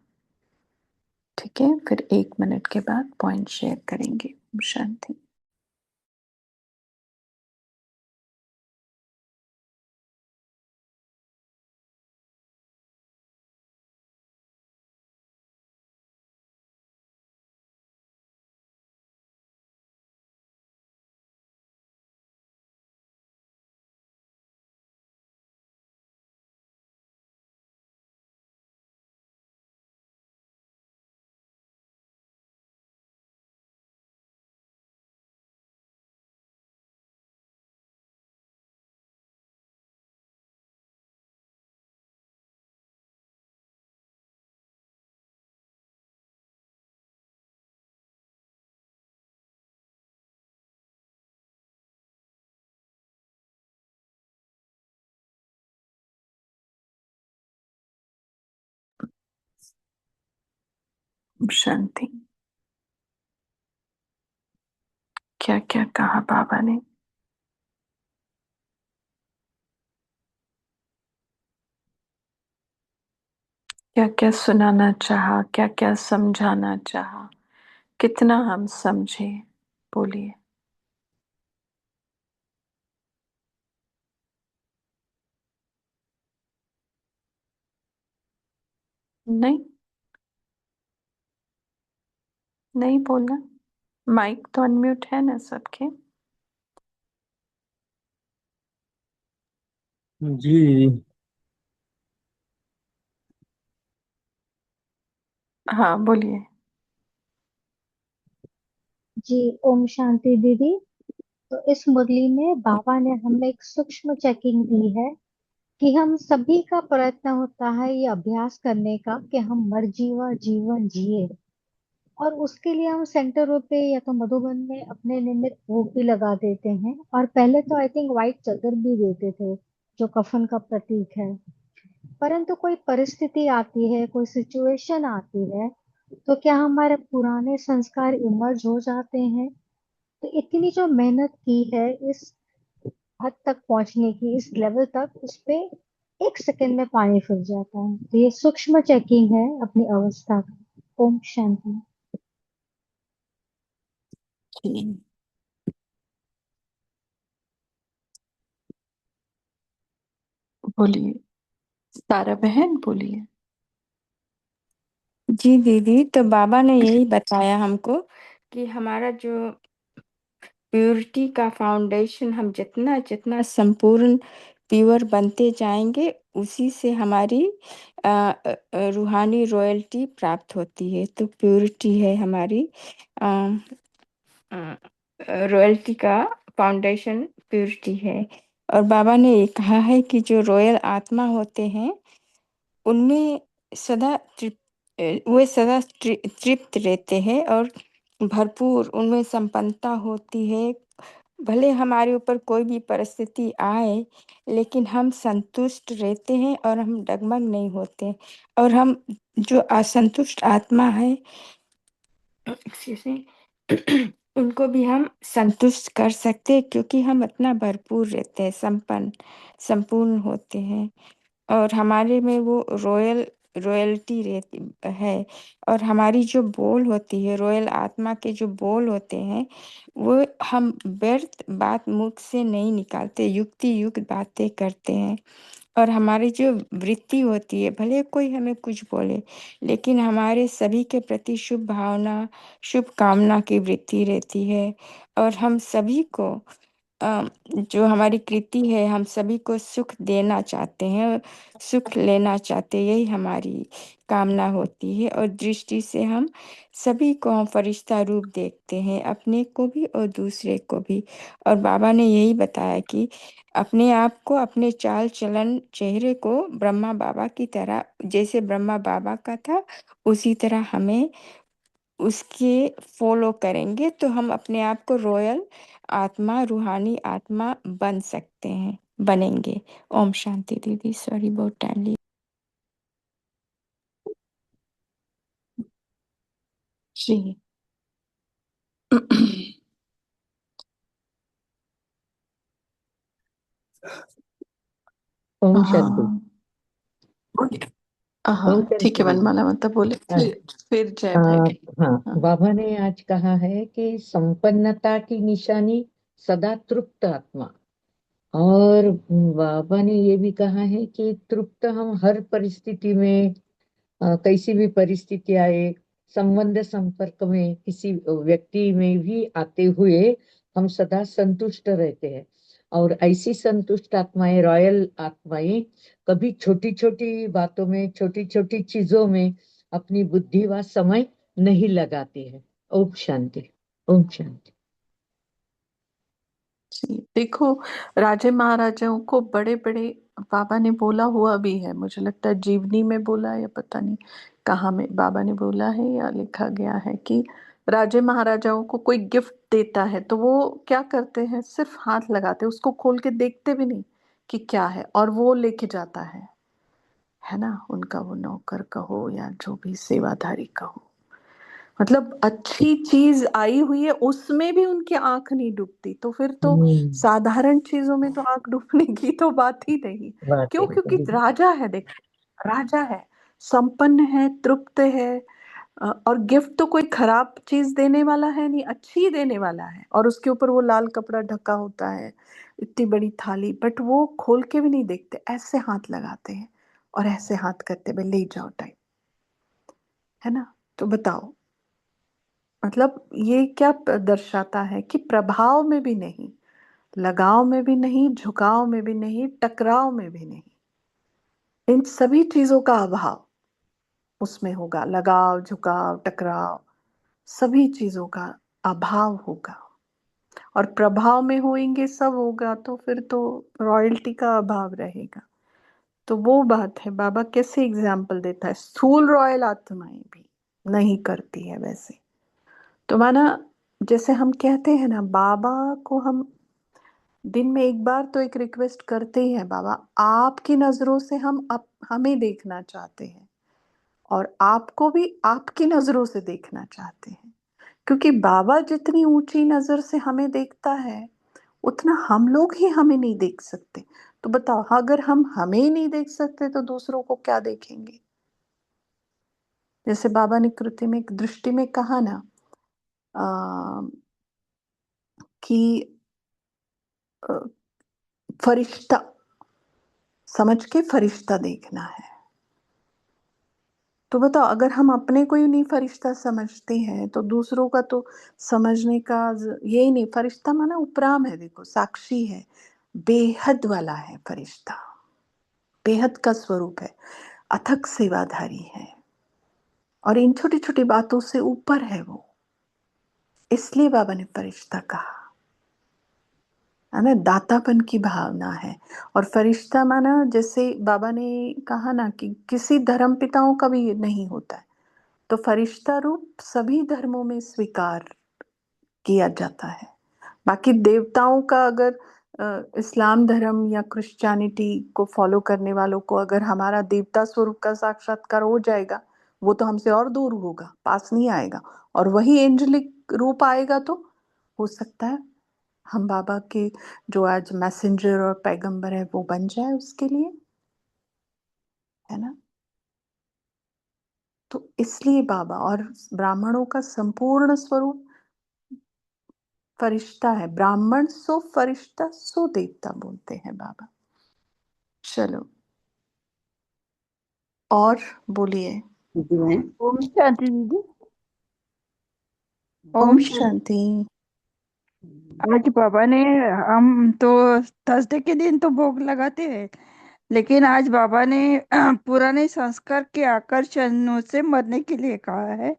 ठीक है, फिर 1 मिनट के बाद पॉइंट शेयर करेंगे। शांति। शांति। क्या क्या कहा बाबा ने, क्या क्या सुनाना चाहा, क्या क्या समझाना चाहा, कितना हम समझे, बोलिए। नहीं, नहीं बोलना, माइक तो अनम्यूट है ना सबके। जी दीदी। हाँ बोलिए। जी ओम शांति दीदी। तो इस मुरली में बाबा ने हमें एक सूक्ष्म चेकिंग दी है कि हम सभी का प्रयत्न होता है ये अभ्यास करने का कि हम मर्जीवा जीवन जिए, और उसके लिए हम सेंटरों पे या तो मधुबन में अपने निमित्त भोग भी लगा देते हैं, और पहले तो आई थिंक व्हाइट चादर भी देते थे जो कफन का प्रतीक है। परंतु कोई परिस्थिति आती है, कोई सिचुएशन आती है, तो क्या हमारे पुराने संस्कार इमर्ज हो जाते हैं। तो इतनी जो मेहनत की है इस हद तक पहुंचने की, इस लेवल तक, उस पे 1 सेकंड में पानी फिर जाता है। तो ये सूक्ष्म चेकिंग है अपनी अवस्था का। ओम शांति। जी बोलिए, सारा बहन बोलिए। जी दीदी, तो बाबा ने यही बताया हमको कि हमारा जो प्योरिटी का फाउंडेशन हम जितना जितना संपूर्ण प्योर बनते जाएंगे, उसी से हमारी रूहानी रॉयल्टी प्राप्त होती है। तो प्योरिटी है हमारी रॉयल्टी का फाउंडेशन, प्योरिटी है। और बाबा ने ये कहा है कि जो रॉयल आत्मा होते हैं उनमें सदा वे सदा तृप्त रहते हैं और भरपूर उनमें संपन्नता होती है। भले हमारे ऊपर कोई भी परिस्थिति आए, लेकिन हम संतुष्ट रहते हैं और हम डगमग नहीं होते। और हम जो असंतुष्ट आत्मा है, एक्सक्यूज मी, उनको भी हम संतुष्ट कर सकते हैं, क्योंकि हम इतना भरपूर रहते हैं, संपूर्ण होते हैं। और हमारे में वो रॉयल्टी रहती है। और हमारी जो बोल होती है, रॉयल आत्मा के जो बोल होते हैं, वो हम व्यर्थ बात मुख से नहीं निकालते, युक्ति युक्त बातें करते हैं। और हमारी जो वृत्ति होती है, भले कोई हमें कुछ बोले, लेकिन हमारे सभी के प्रति शुभ भावना, शुभ कामना की वृत्ति रहती है। और हम सभी को जो हमारी कृति है, हम सभी को सुख देना चाहते हैं, सुख लेना चाहते हैं, यही हमारी कामना होती है। और दृष्टि से हम सभी को हम फरिश्ता रूप देखते हैं, अपने को भी और दूसरे को भी। और बाबा ने यही बताया कि अपने आप को, अपने चाल चलन, चेहरे को ब्रह्मा बाबा की तरह, जैसे ब्रह्मा बाबा का था उसी तरह हमें उसके फॉलो करेंगे, तो हम अपने आप को रॉयल आत्मा, रूहानी आत्मा बन सकते हैं, बनेंगे। ओम शांति दीदी, सॉरी बहुत टाइम लिया। जी। ओम शांति। हाँ ओम ठीक है, शांति। वनमाला मतलब बोले, फिर जय भाई। हाँ, हाँ। बाबा ने आज कहा है कि संपन्नता की निशानी सदा तृप्त आत्मा। और बाबा ने ये भी कहा है कि तृप्त हम हर परिस्थिति में, कैसी भी परिस्थिति आए, संबंध संपर्क में किसी व्यक्ति में भी आते हुए हम सदा संतुष्ट रहते हैं। और ऐसी संतुष्ट आत्माएं, रॉयल आत्माएं, कभी छोटी छोटी बातों में, छोटी छोटी चीजों में अपनी बुद्धि व समय नहीं लगाती है। ओम शांति। ओम शांति। जी देखो, राजे महाराजाओं को बड़े बड़े बाबा ने बोला हुआ भी है, मुझे लगता है जीवनी में बोला है या पता नहीं कहाँ में बाबा ने बोला है या लिखा गया है कि राजे महाराजाओं को कोई गिफ्ट देता है तो वो क्या करते हैं, सिर्फ हाथ लगाते, उसको खोल के देखते भी नहीं कि क्या है, और वो लेके जाता है ना, उनका वो नौकर कहो या जो भी सेवाधारी कहो। मतलब अच्छी चीज आई हुई है उसमें भी उनकी आंख नहीं डूबती, तो फिर तो साधारण चीजों में तो आंख डूबने की तो बात ही नहीं। बात क्यों? है। क्योंकि राजा है, देख, राजा है, संपन्न है, तृप्त है, और गिफ्ट तो कोई खराब चीज देने वाला है नहीं, अच्छी ही देने वाला है। और उसके ऊपर वो लाल कपड़ा ढका होता है, इतनी बड़ी थाली, बट वो खोल के भी नहीं देखते, ऐसे हाथ लगाते हैं और ऐसे हाथ करते भाई ले जाओ टाइप, है ना। तो बताओ, मतलब ये क्या दर्शाता है कि प्रभाव में भी नहीं, लगाव में भी नहीं, झुकाव में भी नहीं, टकराव में भी नहीं, इन सभी चीजों का अभाव उसमें होगा। लगाव, झुकाव, टकराव, सभी चीजों का अभाव होगा। और प्रभाव में होंगे सब होगा तो फिर तो रॉयल्टी का अभाव रहेगा। तो वो बात है, बाबा कैसे एग्जाम्पल देता है, स्थूल रॉयल आत्माएं भी नहीं करती है वैसे। तो माना जैसे हम कहते हैं ना, बाबा को हम दिन में एक बार तो एक रिक्वेस्ट करते ही हैं, बाबा आपकी नजरों से हम हमें देखना चाहते हैं और आपको भी आपकी नजरों से देखना चाहते हैं। क्योंकि बाबा जितनी ऊंची नजर से हमें देखता है उतना हम लोग ही हमें नहीं देख सकते। तो बताओ, अगर हम हमें ही नहीं देख सकते तो दूसरों को क्या देखेंगे। जैसे बाबा ने कृति में एक दृष्टि में कहा ना, कि फरिश्ता समझ के फरिश्ता देखना है। तो बताओ, अगर हम अपने को ही नहीं फरिश्ता समझते हैं तो दूसरों का तो समझने का यही नहीं। फरिश्ता माना उपराम है, देखो साक्षी है, बेहद वाला है फरिश्ता, बेहद का स्वरूप है, अथक सेवाधारी है और इन छोटी छोटी बातों से ऊपर है वो, इसलिए बाबा ने फरिश्ता कहा है ना। दातापन की भावना है। और फरिश्ता माना जैसे बाबा ने कहा ना कि किसी धर्म पिताओं का भी नहीं होता है, तो फरिश्ता रूप सभी धर्मों में स्वीकार किया जाता है। बाकी देवताओं का अगर इस्लाम धर्म या क्रिश्चियनिटी को फॉलो करने वालों को अगर हमारा देवता स्वरूप का साक्षात्कार हो जाएगा, वो तो हमसे और दूर होगा, पास नहीं आएगा। और वही एंजेलिक रूप आएगा तो हो सकता है हम बाबा के जो आज मैसेंजर और पैगंबर है वो बन जाए उसके लिए, है ना। तो इसलिए बाबा और ब्राह्मणों का संपूर्ण स्वरूप फरिश्ता है। ब्राह्मण सो फरिश्ता सो देवता बोलते हैं बाबा। चलो और बोलिए। ओम शांति दीदी। ओम शांति। आज बाबा ने, हम तो थर्सडे के दिन तो भोग लगाते हैं, लेकिन आज बाबा ने पुराने संस्कार के आकर्षणों से मरने के लिए कहा है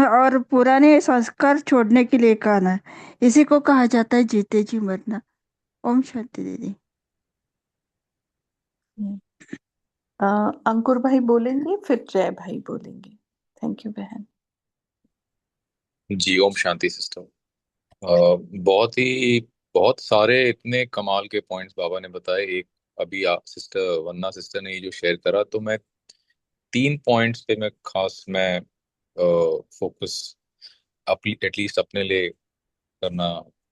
और पुराने संस्कार छोड़ने के लिए कहा है। इसी को कहा जाता है जीते जी मरना। ओम शांति दीदी। अंकुर भाई बोलेंगे फिर जय भाई बोलेंगे। थैंक यू बहन। जी ओम शांति सिस्टर। बहुत सारे इतने कमाल के पॉइंट्स बाबा ने बताए। एक अभी आप सिस्टर वन्ना सिस्टर ने ये जो शेयर करा, तो मैं 3 पॉइंट्स पे मैं फोकस एटलीस्ट अपने लिए करना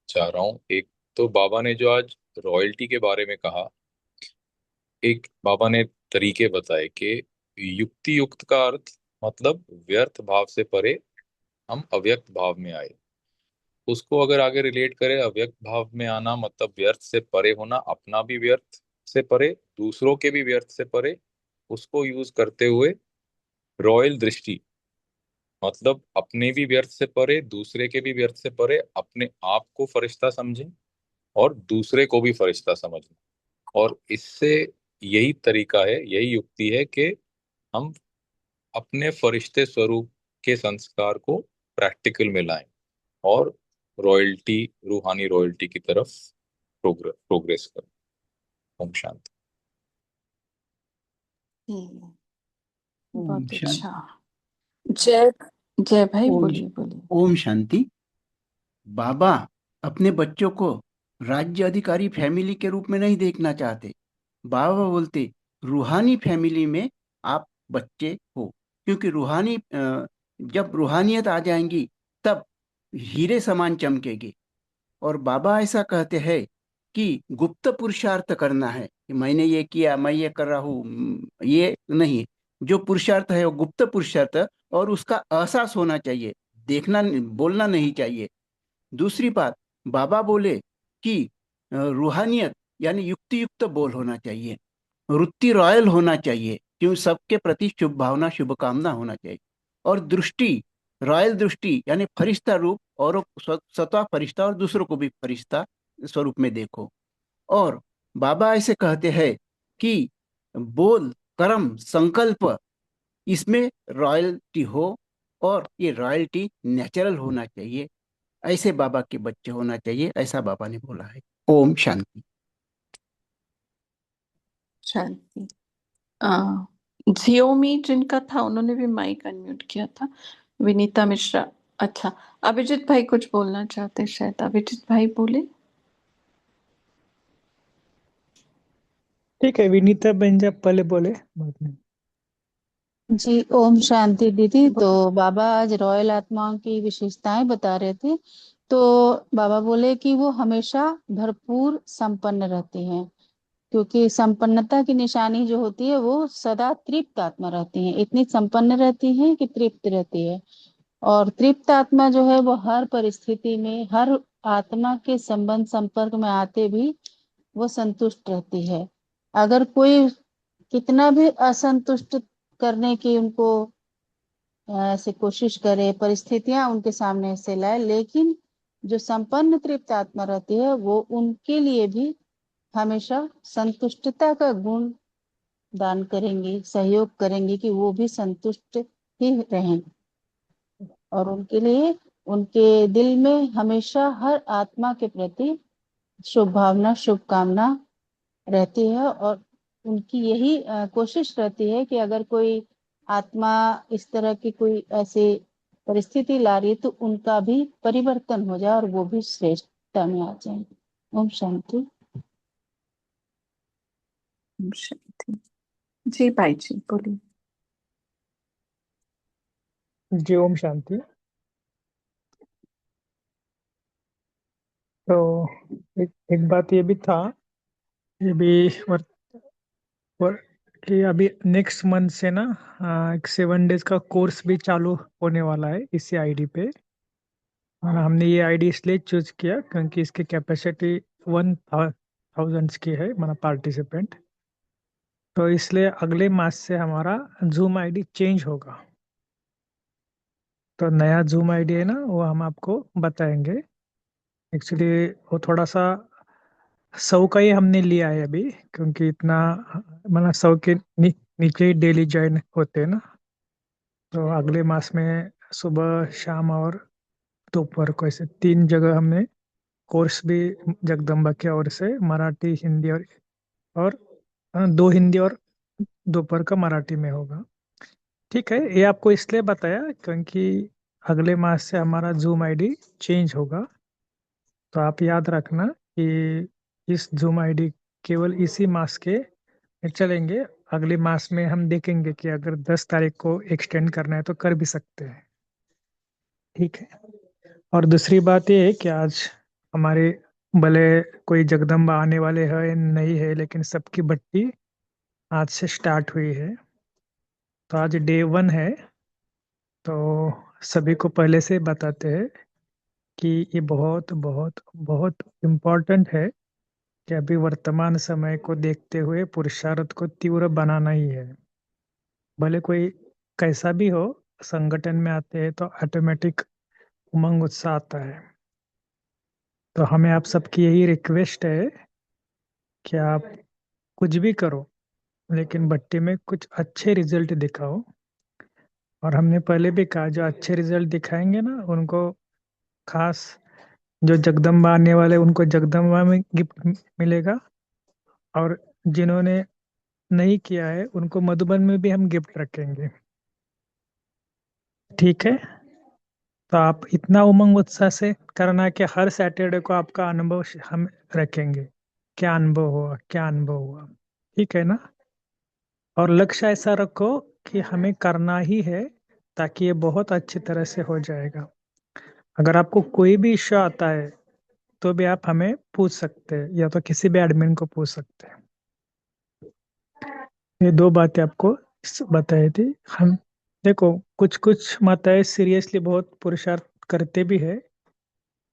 चाह रहा हूँ। एक तो बाबा ने जो आज रॉयल्टी के बारे में कहा, एक बाबा ने तरीके बताए कि युक्ति युक्त का अर्थ मतलब व्यर्थ भाव से परे हम अव्यक्त भाव में आए। उसको अगर आगे रिलेट करें, अव्यक्त भाव में आना मतलब व्यर्थ से परे होना, अपना भी व्यर्थ से परे, दूसरों के भी व्यर्थ से परे। उसको यूज करते हुए रॉयल दृष्टि मतलब अपने भी व्यर्थ से परे, दूसरे के भी व्यर्थ से परे, अपने आप को फरिश्ता समझें और दूसरे को भी फरिश्ता समझें। और इससे यही तरीका है, यही युक्ति है कि हम अपने फरिश्ते स्वरूप के संस्कार को प्रैक्टिकल में लाएं और रॉयल्टी, रूहानी रॉयल्टी की तरफ प्रोग्रेस करें। ओम शांति। बहुत शांति। अच्छा। जय जय भाई ओम बोलिए बोलिए। ओम शांति। बाबा अपने बच्चों को राज्य अधिकारी फैमिली के रूप में नहीं देखना चाहते। बाबा बोलते रूहानी फैमिली में आप बच्चे हो, क्योंकि जब रूहानियत आ जाएंगी तब हीरे समान चमकेगी। और बाबा ऐसा कहते हैं कि गुप्त पुरुषार्थ करना है कि मैंने ये किया, मैं ये कर रहा हूँ, ये नहीं। जो पुरुषार्थ है वो गुप्त पुरुषार्थ, और उसका एहसास होना चाहिए, देखना बोलना नहीं चाहिए। दूसरी बात, बाबा बोले कि रूहानियत यानी युक्ति युक्त बोल होना चाहिए, वृत्ति रॉयल होना चाहिए, क्यों सबके प्रति शुभ भावना शुभकामना होना चाहिए। और दृष्टि रॉयल दृष्टि यानी फरिश्ता रूप, और स्वतः फरिश्ता और दूसरों को भी फरिश्ता स्वरूप में देखो। और बाबा ऐसे कहते हैं कि बोल कर्म संकल्प इसमें रॉयल्टी हो, और ये रॉयल्टी नेचुरल होना चाहिए। ऐसे बाबा के बच्चे होना चाहिए, ऐसा बाबा ने बोला है। ओम शांति। शांति। जियोमी जिनका था उन्होंने भी माइक अनम्यूट किया था। विनीता मिश्रा। अच्छा, अभिजीत भाई कुछ बोलना चाहते हैं शायद। अभिजीत भाई बोले। ठीक है, विनीता बहन जब पहले बोले बाद में। जी ओम शांति दीदी। तो बाबा आज रॉयल आत्माओं की विशेषताएं बता रहे थे। तो बाबा बोले कि वो हमेशा भरपूर संपन्न रहती हैं, क्योंकि संपन्नता की निशानी जो होती है वो सदा तृप्त आत्मा रहती हैं। इतनी संपन्न रहती हैं कि तृप्त रहती है। और तृप्त आत्मा जो है वो हर परिस्थिति में, हर आत्मा के संबंध संपर्क में आते भी वो संतुष्ट रहती है। अगर कोई कितना भी असंतुष्ट करने की उनको ऐसे कोशिश करे, परिस्थितियां उनके सामने से लाए, लेकिन जो संपन्न तृप्त आत्मा रहती है वो उनके लिए भी हमेशा संतुष्टता का गुण दान करेंगी, सहयोग करेंगी कि वो भी संतुष्ट ही रहें, और उनके लिए उनके दिल में हमेशा हर आत्मा के प्रति शुभ भावना, शुभकामना रहती है। और उनकी यही कोशिश रहती है कि अगर कोई आत्मा इस तरह की कोई ऐसी परिस्थिति ला रही है तो उनका भी परिवर्तन हो जाए और वो भी श्रेष्ठता में आ जाए। ओम शांति। ओम शांति। जी भाई जी बोलिए। जी ओम शांति। तो एक बात ये भी था, ये भी वर, कि अभी नेक्स्ट मंथ से ना एक 7 डेज का कोर्स भी चालू होने वाला है इसी आईडी पे। और हमने ये आईडी इसलिए चूज किया क्योंकि इसकी कैपेसिटी 1000 की है, मतलब पार्टिसिपेंट। तो इसलिए अगले मास से हमारा जूम आईडी चेंज होगा। तो नया जूम आईडी है ना, वो हम आपको बताएंगे। एक्चुअली वो थोड़ा सा 100 का ही हमने लिया है अभी, क्योंकि इतना मतलब 100 के नीचे ही डेली ज्वाइन होते हैं ना। तो अगले मास में सुबह शाम और दोपहर को ऐसे 3 जगह हमने कोर्स भी जगदम्बा की ओर से मराठी हिंदी और 2 हिंदी और दोपहर का मराठी में होगा। ठीक है, ये आपको इसलिए बताया क्योंकि अगले मास से हमारा जूम आईडी चेंज होगा। तो आप याद रखना कि इस जूम आईडी केवल इसी मास के चलेंगे। अगले मास में हम देखेंगे कि अगर 10 तारीख को एक्सटेंड करना है तो कर भी सकते हैं। ठीक है। और दूसरी बात ये है कि आज हमारे भले कोई जगदम्बा आने वाले है नहीं है, लेकिन सबकी बट्टी आज से स्टार्ट हुई है। तो आज डे 1 है। तो सभी को पहले से बताते हैं कि ये बहुत बहुत बहुत इम्पोर्टेंट है कि अभी वर्तमान समय को देखते हुए पुरुषार्थ को तीव्र बनाना ही है। भले कोई कैसा भी हो, संगठन में आते हैं तो ऑटोमेटिक उमंग उत्साह आता है। तो हमें आप सबकी यही रिक्वेस्ट है कि आप कुछ भी करो, लेकिन भट्टी में कुछ अच्छे रिजल्ट दिखाओ। और हमने पहले भी कहा, जो अच्छे रिजल्ट दिखाएंगे ना उनको खास, जो जगदम्बा आने वाले उनको जगदम्बा में गिफ्ट मिलेगा। और जिन्होंने नहीं किया है उनको मधुबन में भी हम गिफ्ट रखेंगे। ठीक है। तो आप इतना उमंग उत्साह से करना कि हर सैटरडे को आपका अनुभव हम रखेंगे, क्या अनुभव हुआ क्या अनुभव हुआ। ठीक है ना। और लक्ष्य ऐसा रखो कि हमें करना ही है, ताकि ये बहुत अच्छी तरह से हो जाएगा। अगर आपको कोई भी इश्यू आता है तो भी आप हमें पूछ सकते हैं, या तो किसी भी एडमिन को पूछ सकते हैं। ये 2 बातें आपको बताई थी हम। देखो, कुछ कुछ माताएं सीरियसली बहुत पुरुषार्थ करते भी है,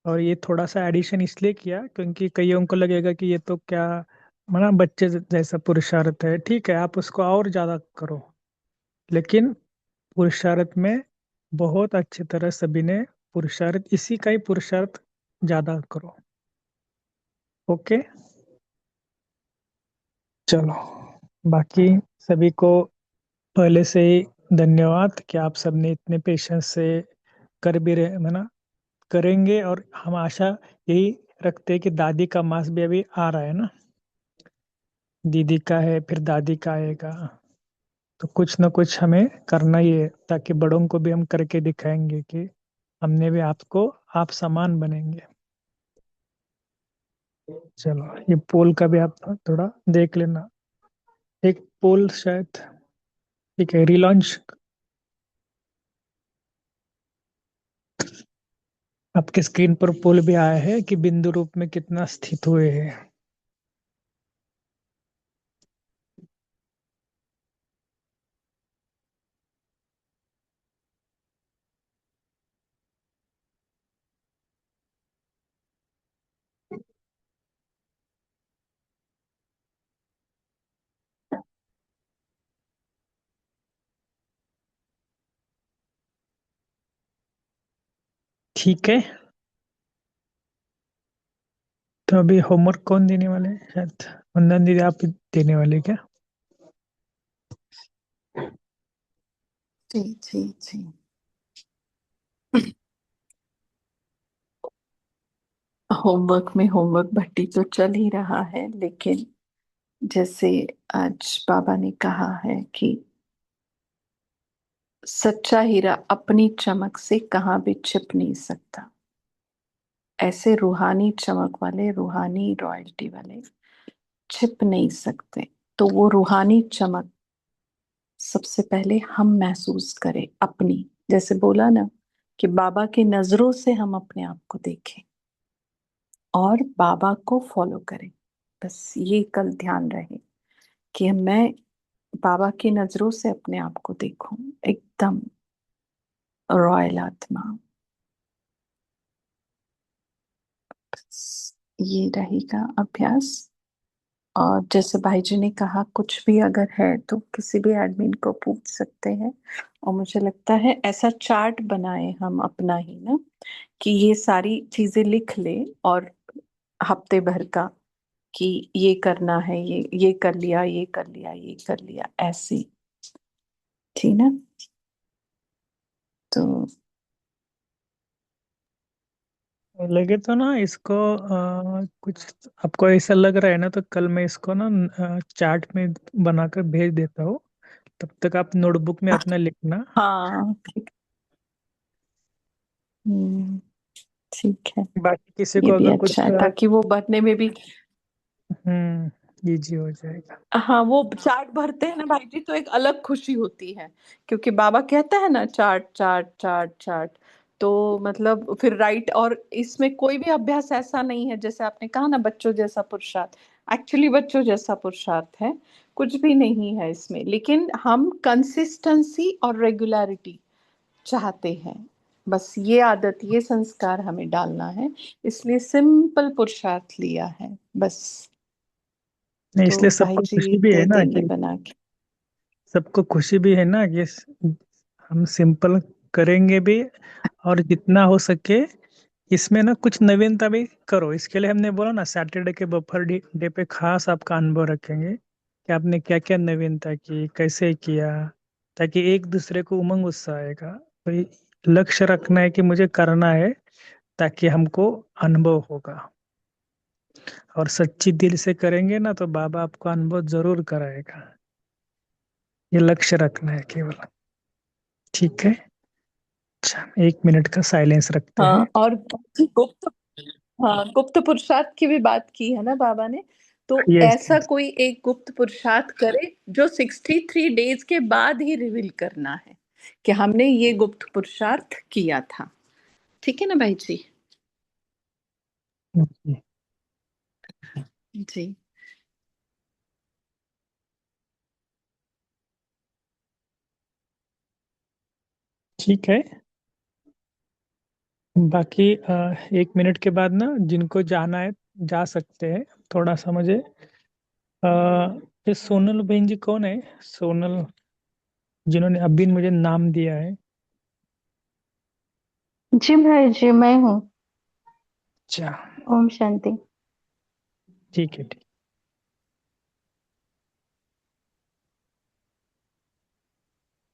और ये थोड़ा सा एडिशन इसलिए किया क्योंकि कईयों को लगेगा कि ये तो क्या माना बच्चे जैसा पुरुषार्थ है। ठीक है, आप उसको और ज्यादा करो, लेकिन पुरुषार्थ में बहुत अच्छी तरह सभी ने पुरुषार्थ, इसी का ही पुरुषार्थ ज्यादा करो। ओके, चलो। बाकी सभी को पहले से ही धन्यवाद कि आप सबने इतने पेशेंस से कर भी रहे है ना, करेंगे। और हम आशा यही रखते हैं कि दादी का मास भी अभी आ रहा है ना, दीदी का है फिर दादी का आएगा। तो कुछ ना कुछ हमें करना ही है, ताकि बड़ों को भी हम करके दिखाएंगे कि हमने भी आपको आप समान बनेंगे। चलो, ये पोल का भी आप थोड़ा देख लेना। एक पोल शायद, ठीक है, रिलॉन्च आपके स्क्रीन पर पोल भी आया है कि बिंदु रूप में कितना स्थित हुए हैं। ठीक है। तो अभी होमवर्क कौन देने वाले हैं? शायद वंदन दीदी आप ही देने वाले क्या? जी जी जी। होमवर्क में होमवर्क भट्टी तो चल ही रहा है, लेकिन जैसे आज बाबा ने कहा है कि सच्चा हीरा अपनी चमक से कहाँ भी छिप नहीं सकता, ऐसे रूहानी चमक वाले, रूहानी रॉयल्टी वाले छिप नहीं सकते। तो वो रूहानी चमक सबसे पहले हम महसूस करें अपनी, जैसे बोला ना कि बाबा की नजरों से हम अपने आप को देखें और बाबा को फॉलो करें। बस ये कल ध्यान रहे कि मैं बाबा की नजरों से अपने आप को देखूं, एकदम रॉयल आत्मा। बस ये रहेगा अभ्यास। और जैसे भाई जी ने कहा, कुछ भी अगर है तो किसी भी एडमिन को पूछ सकते हैं। और मुझे लगता है ऐसा चार्ट बनाए हम अपना ही ना, कि ये सारी चीजें लिख ले और हफ्ते भर का कि ये करना है, ये कर लिया, ये कर लिया, ये कर लिया, ऐसे। ठीक ना? तो लगे तो ना इसको कुछ आपको ऐसा लग रहा है ना, तो कल मैं इसको ना चार्ट में बनाकर भेज देता हूँ। तब तक आप नोटबुक में अपना लिखना। हाँ ठीक। हम्म, ठीक है। बाकी किसी ये को भी अगर कुछ अच्छा है ताकि वो भरने में भी। इजी हो जाएगा। हाँ, वो चार्ट भरते हैं ना भाई जी, तो एक अलग खुशी होती है, क्योंकि बाबा कहता है ना चार्ट चार्ट चार्ट चार्ट। तो मतलब फिर राइट, और इसमें कोई भी अभ्यास ऐसा नहीं है जैसे आपने कहा ना बच्चों जैसा पुरुषार्थ। एक्चुअली बच्चों जैसा पुरुषार्थ है, कुछ भी नहीं है इसमें, लेकिन हम कंसिस्टेंसी और रेगुलरिटी चाहते हैं। बस ये आदत, ये संस्कार हमें डालना है, इसलिए सिंपल पुरुषार्थ लिया है बस। नहीं, तो इसलिए भाई सबको जी खुशी भी है दे ना देंगे कि बना के। सबको खुशी भी है ना कि हम सिंपल करेंगे भी, और जितना हो सके इसमें ना कुछ नवीनता भी करो। इसके लिए हमने बोला ना सैटरडे के बफर डे पे खास आपका अनुभव रखेंगे कि आपने क्या क्या नवीनता की, कैसे किया, ताकि एक दूसरे को उमंग उत्साह आएगा। तो ये लक्ष्य रखना है कि मुझे करना है, ताकि हमको अनुभव होगा। और सच्ची दिल से करेंगे ना तो बाबा आपको अनुभव जरूर कराएगा। ये लक्ष्य रखना है केवल। ठीक है। अच्छा, 1 मिनट का साइलेंस रखते हैं। हाँ, और गुप्त, हाँ गुप्त पुरुषार्थ की भी बात की है ना बाबा ने। तो यस। ऐसा कोई एक गुप्त पुरुषार्थ करे जो 63 डेज के बाद ही रिवील करना है कि हमने ये गुप्त पुरुषार्थ किया था। ठीक है ना भाई जी? जी। ठीक है। बाकी 1 मिनट के बाद ना जिनको जाना है जा सकते हैं। थोड़ा सा मुझे अ, ये सोनल बहन जी कौन है? सोनल, जिन्होंने अभी मुझे नाम दिया है। जी भाई जी, मैं हूँ। अच्छा। ओम शांति। ठीक है, ठीक।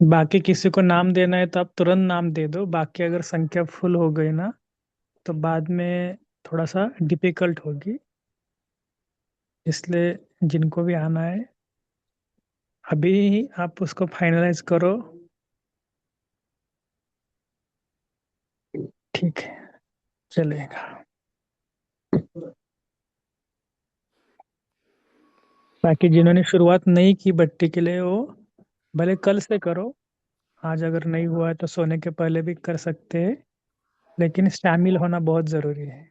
बाकी किसी को नाम देना है तो आप तुरंत नाम दे दो। बाकी अगर संख्या फुल हो गई ना तो बाद में थोड़ा सा डिफिकल्ट होगी। इसलिए जिनको भी आना है अभी ही आप उसको फाइनलाइज करो। ठीक है, चलेगा। बाकी जिन्होंने शुरुआत नहीं की बट्टी के लिए, वो भले कल से करो। आज अगर नहीं हुआ है तो सोने के पहले भी कर सकते हैं, लेकिन शामिल होना बहुत जरूरी है।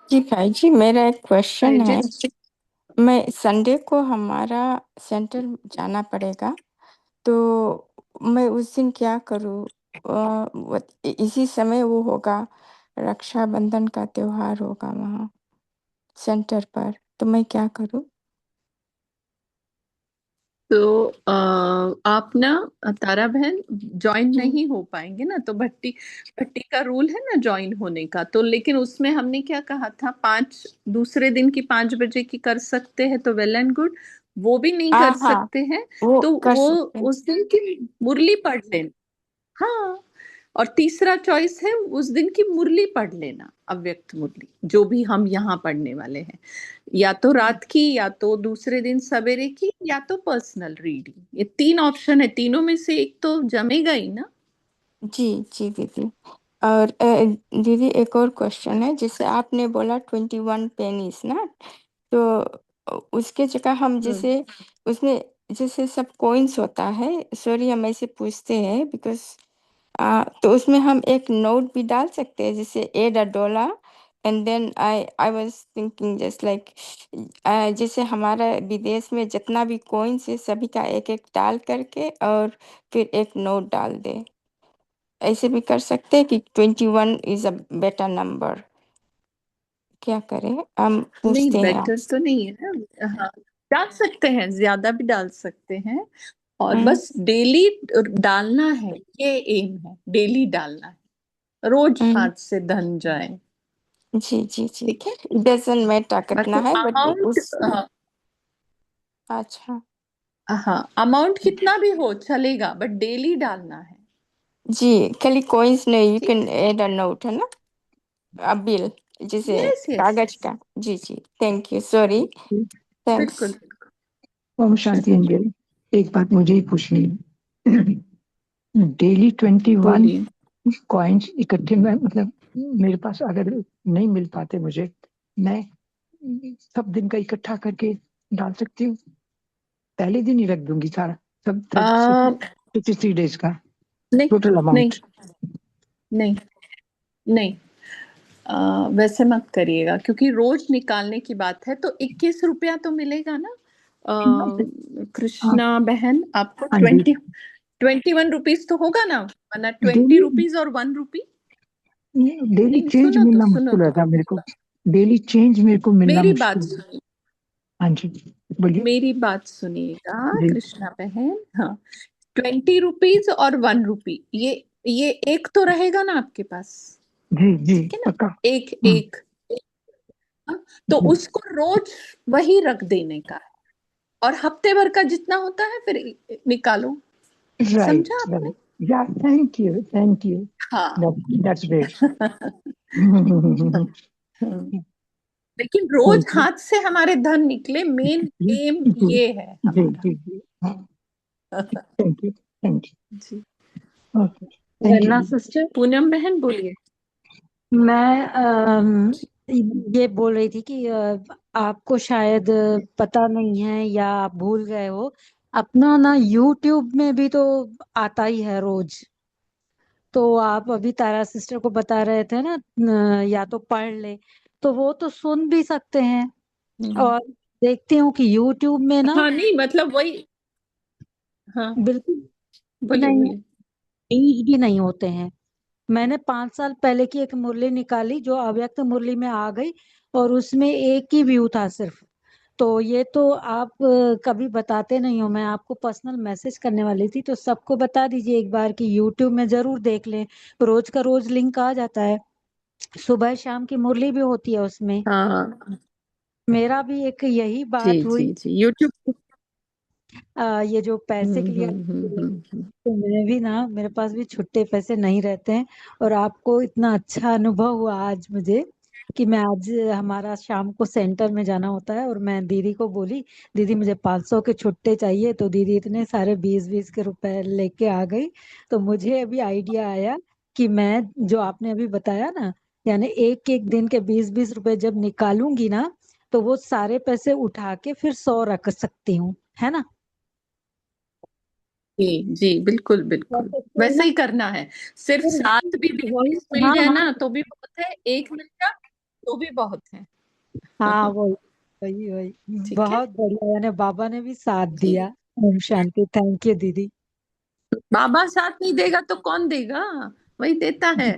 जी भाई जी, मेरा एक क्वेश्चन भाई है। जी, मैं संडे को हमारा सेंटर जाना पड़ेगा, तो मैं उस दिन क्या करूँ? इसी समय वो होगा, रक्षाबंधन का त्योहार होगा वहाँ सेंटर पर, तो मैं क्या करूँ? तो आप ना तारा बहन ज्वाइन नहीं हो पाएंगे ना, तो भट्टी भट्टी का रूल है ना ज्वाइन होने का, तो लेकिन उसमें हमने क्या कहा था, दूसरे दिन की 5 बजे की कर सकते हैं तो वेल एंड गुड, वो भी नहीं कर हाँ सकते हैं वो तो कर वो सकते हैं। उस दिन की मुरली पढ़ लेना। हाँ, और तीसरा चॉइस है उस दिन की मुरली पढ़ लेना, अव्यक्त मुरली जो भी हम यहाँ पढ़ने वाले हैं, या तो रात की, या तो दूसरे दिन सवेरे की, या तो पर्सनल रीडिंग। ये 3 ऑप्शन है, तीनों में से एक तो जमेगा ही ना। जी जी दीदी। और दीदी एक और क्वेश्चन है, जैसे आपने बोला 21 पेनीज ना, तो उसके जगह हम जैसे उसमें जैसे सब कॉइन्स होता है, सॉरी हम ऐसे पूछते हैं बिकॉज तो उसमें हम एक नोट भी डाल सकते हैं, जैसे add a dollar, and then I was thinking just like जैसे हमारा विदेश में जितना भी कॉइन्स है सभी का एक एक डाल करके और फिर एक नोट डाल दे, ऐसे भी कर सकते हैं कि 21 इज अ बेटर नंबर, क्या करें हम नहीं, पूछते हैं बेटर तो नहीं है ना। हाँ, डाल सकते हैं, ज्यादा भी डाल सकते हैं, और हम्म, बस डेली डालना है, ये एम है, डेली डालना है, रोज हम्म, हाथ से धन जाए। जी जी जी, ठीक है, डजंट मैटर कितना मतलब है बट अमाउंट, उस अच्छा हाँ अमाउंट कितना भी हो चलेगा, बट डेली डालना है। जी, खाली कॉइन्स नहीं, यू ठीक कैन ऐड अ नोट, है ना, अ बिल, जैसे है, यस यस कागज यस, का। जी जी, थैंक यू, सॉरी, थैंक्स। बिल्कुल बिल्कुल। ओम शांति अंजलि, एक बात मुझे ही पूछनी है। डेली 21 बोलिए। कॉइन्स इकट्ठे में, मतलब मेरे पास अगर नहीं मिल पाते मुझे, मैं सब दिन का इकट्ठा करके डाल सकती हूँ, पहले दिन ही रख दूंगी सारा, सब आ, 53 डेज का नहीं टोटल नहीं अमाउंट। नहीं नहीं, वैसे मत करिएगा, क्योंकि रोज निकालने की बात है तो 21 रुपया तो मिलेगा ना। हाँ कृष्णा बहन, आपको हाँ जी, 21 रुपीज तो होगा ना, वरना 20 रुपीज और 1 रुपी। डेली नहीं, चेंज सुनो तो मिलना सुनो मुश्किल तो, रहता मेरे को, डेली चेंज मेरे को मिलना मेरी बात मुश्किल है। सुनिए, हाँ जी, बोलिए। मेरी बात सुनिएगा जी कृष्णा बहन। हाँ, 20 रुपीज और 1 रुपी, ये एक तो रहेगा ना आपके पास, जी जी, ठीक है ना, पक्का। एक हम्म, एक, हाँ? तो जी, उसको रोज वही रख देने का है, और हफ्ते भर का जितना होता है फिर निकालो। समझा राइट आपने? राइट, या थैंक यू थैंक यू, हाँ। That's great. लेकिन रोज थैंक यू। हाथ से हमारे धन निकले, मेन जी एम जी ये है जी हमारा। जी जी, हाँ, थैंक यू थैंक जी, यू, ओके, थैंक वरना यू। सिस्टर, पूनम बहन बोलिए। मैं ये बोल रही थी कि आपको शायद पता नहीं है या आप भूल गए हो, अपना ना यूट्यूब में भी तो आता ही है रोज, तो आप अभी तारा सिस्टर को बता रहे थे ना, या तो पढ़ ले, तो वो तो सुन भी सकते हैं। और देखती हूँ कि यूट्यूब में ना हाँ नहीं, मतलब वही, हाँ बिल्कुल भी बोलिए नहीं, बोलिए। बीज भी नहीं होते हैं। मैंने 5 साल पहले की एक मुरली निकाली जो अव्यक्त मुरली में आ गई, और उसमें एक ही व्यू था सिर्फ। तो ये तो आप कभी बताते नहीं हो, मैं आपको पर्सनल मैसेज करने वाली थी, तो सबको बता दीजिए एक बार कि यूट्यूब में जरूर देख लें, रोज का रोज लिंक आ जाता है, सुबह शाम की मुरली भी होती है उसमें। हाँ मेरा भी एक यही जी बात हुई, जी जी, यूट्यूब। ये जो पैसे के लिए तो मैं भी ना, मेरे पास भी छुट्टे पैसे नहीं रहते हैं, और आपको इतना अच्छा अनुभव हुआ आज मुझे कि मैं आज, हमारा शाम को सेंटर में जाना होता है, और मैं दीदी को बोली, दीदी मुझे 500 के छुट्टे चाहिए, तो दीदी इतने सारे 20-20 के रुपए लेके आ गई। तो मुझे अभी आइडिया आया कि मैं, जो आपने अभी बताया ना, यानी एक एक दिन के 20-20 रुपए जब निकालूंगी ना, तो वो सारे पैसे उठा के फिर 100 रख सकती हूँ, है ना। जी जी, बिल्कुल बिल्कुल वैसे फिर वैसे ना, ही करना है। सिर्फ फिर 7 भी वही, 20 मिल हाँ गए हाँ ना तो भी बहुत है, एक मिल गया तो भी बहुत है। हाँ, वही वही वही, ठीक है बहुत बढ़िया, यानी बाबा ने भी साथ जी। दिया। ओम शांति, थैंक यू दीदी। बाबा साथ नहीं देगा तो कौन देगा, वही देता है।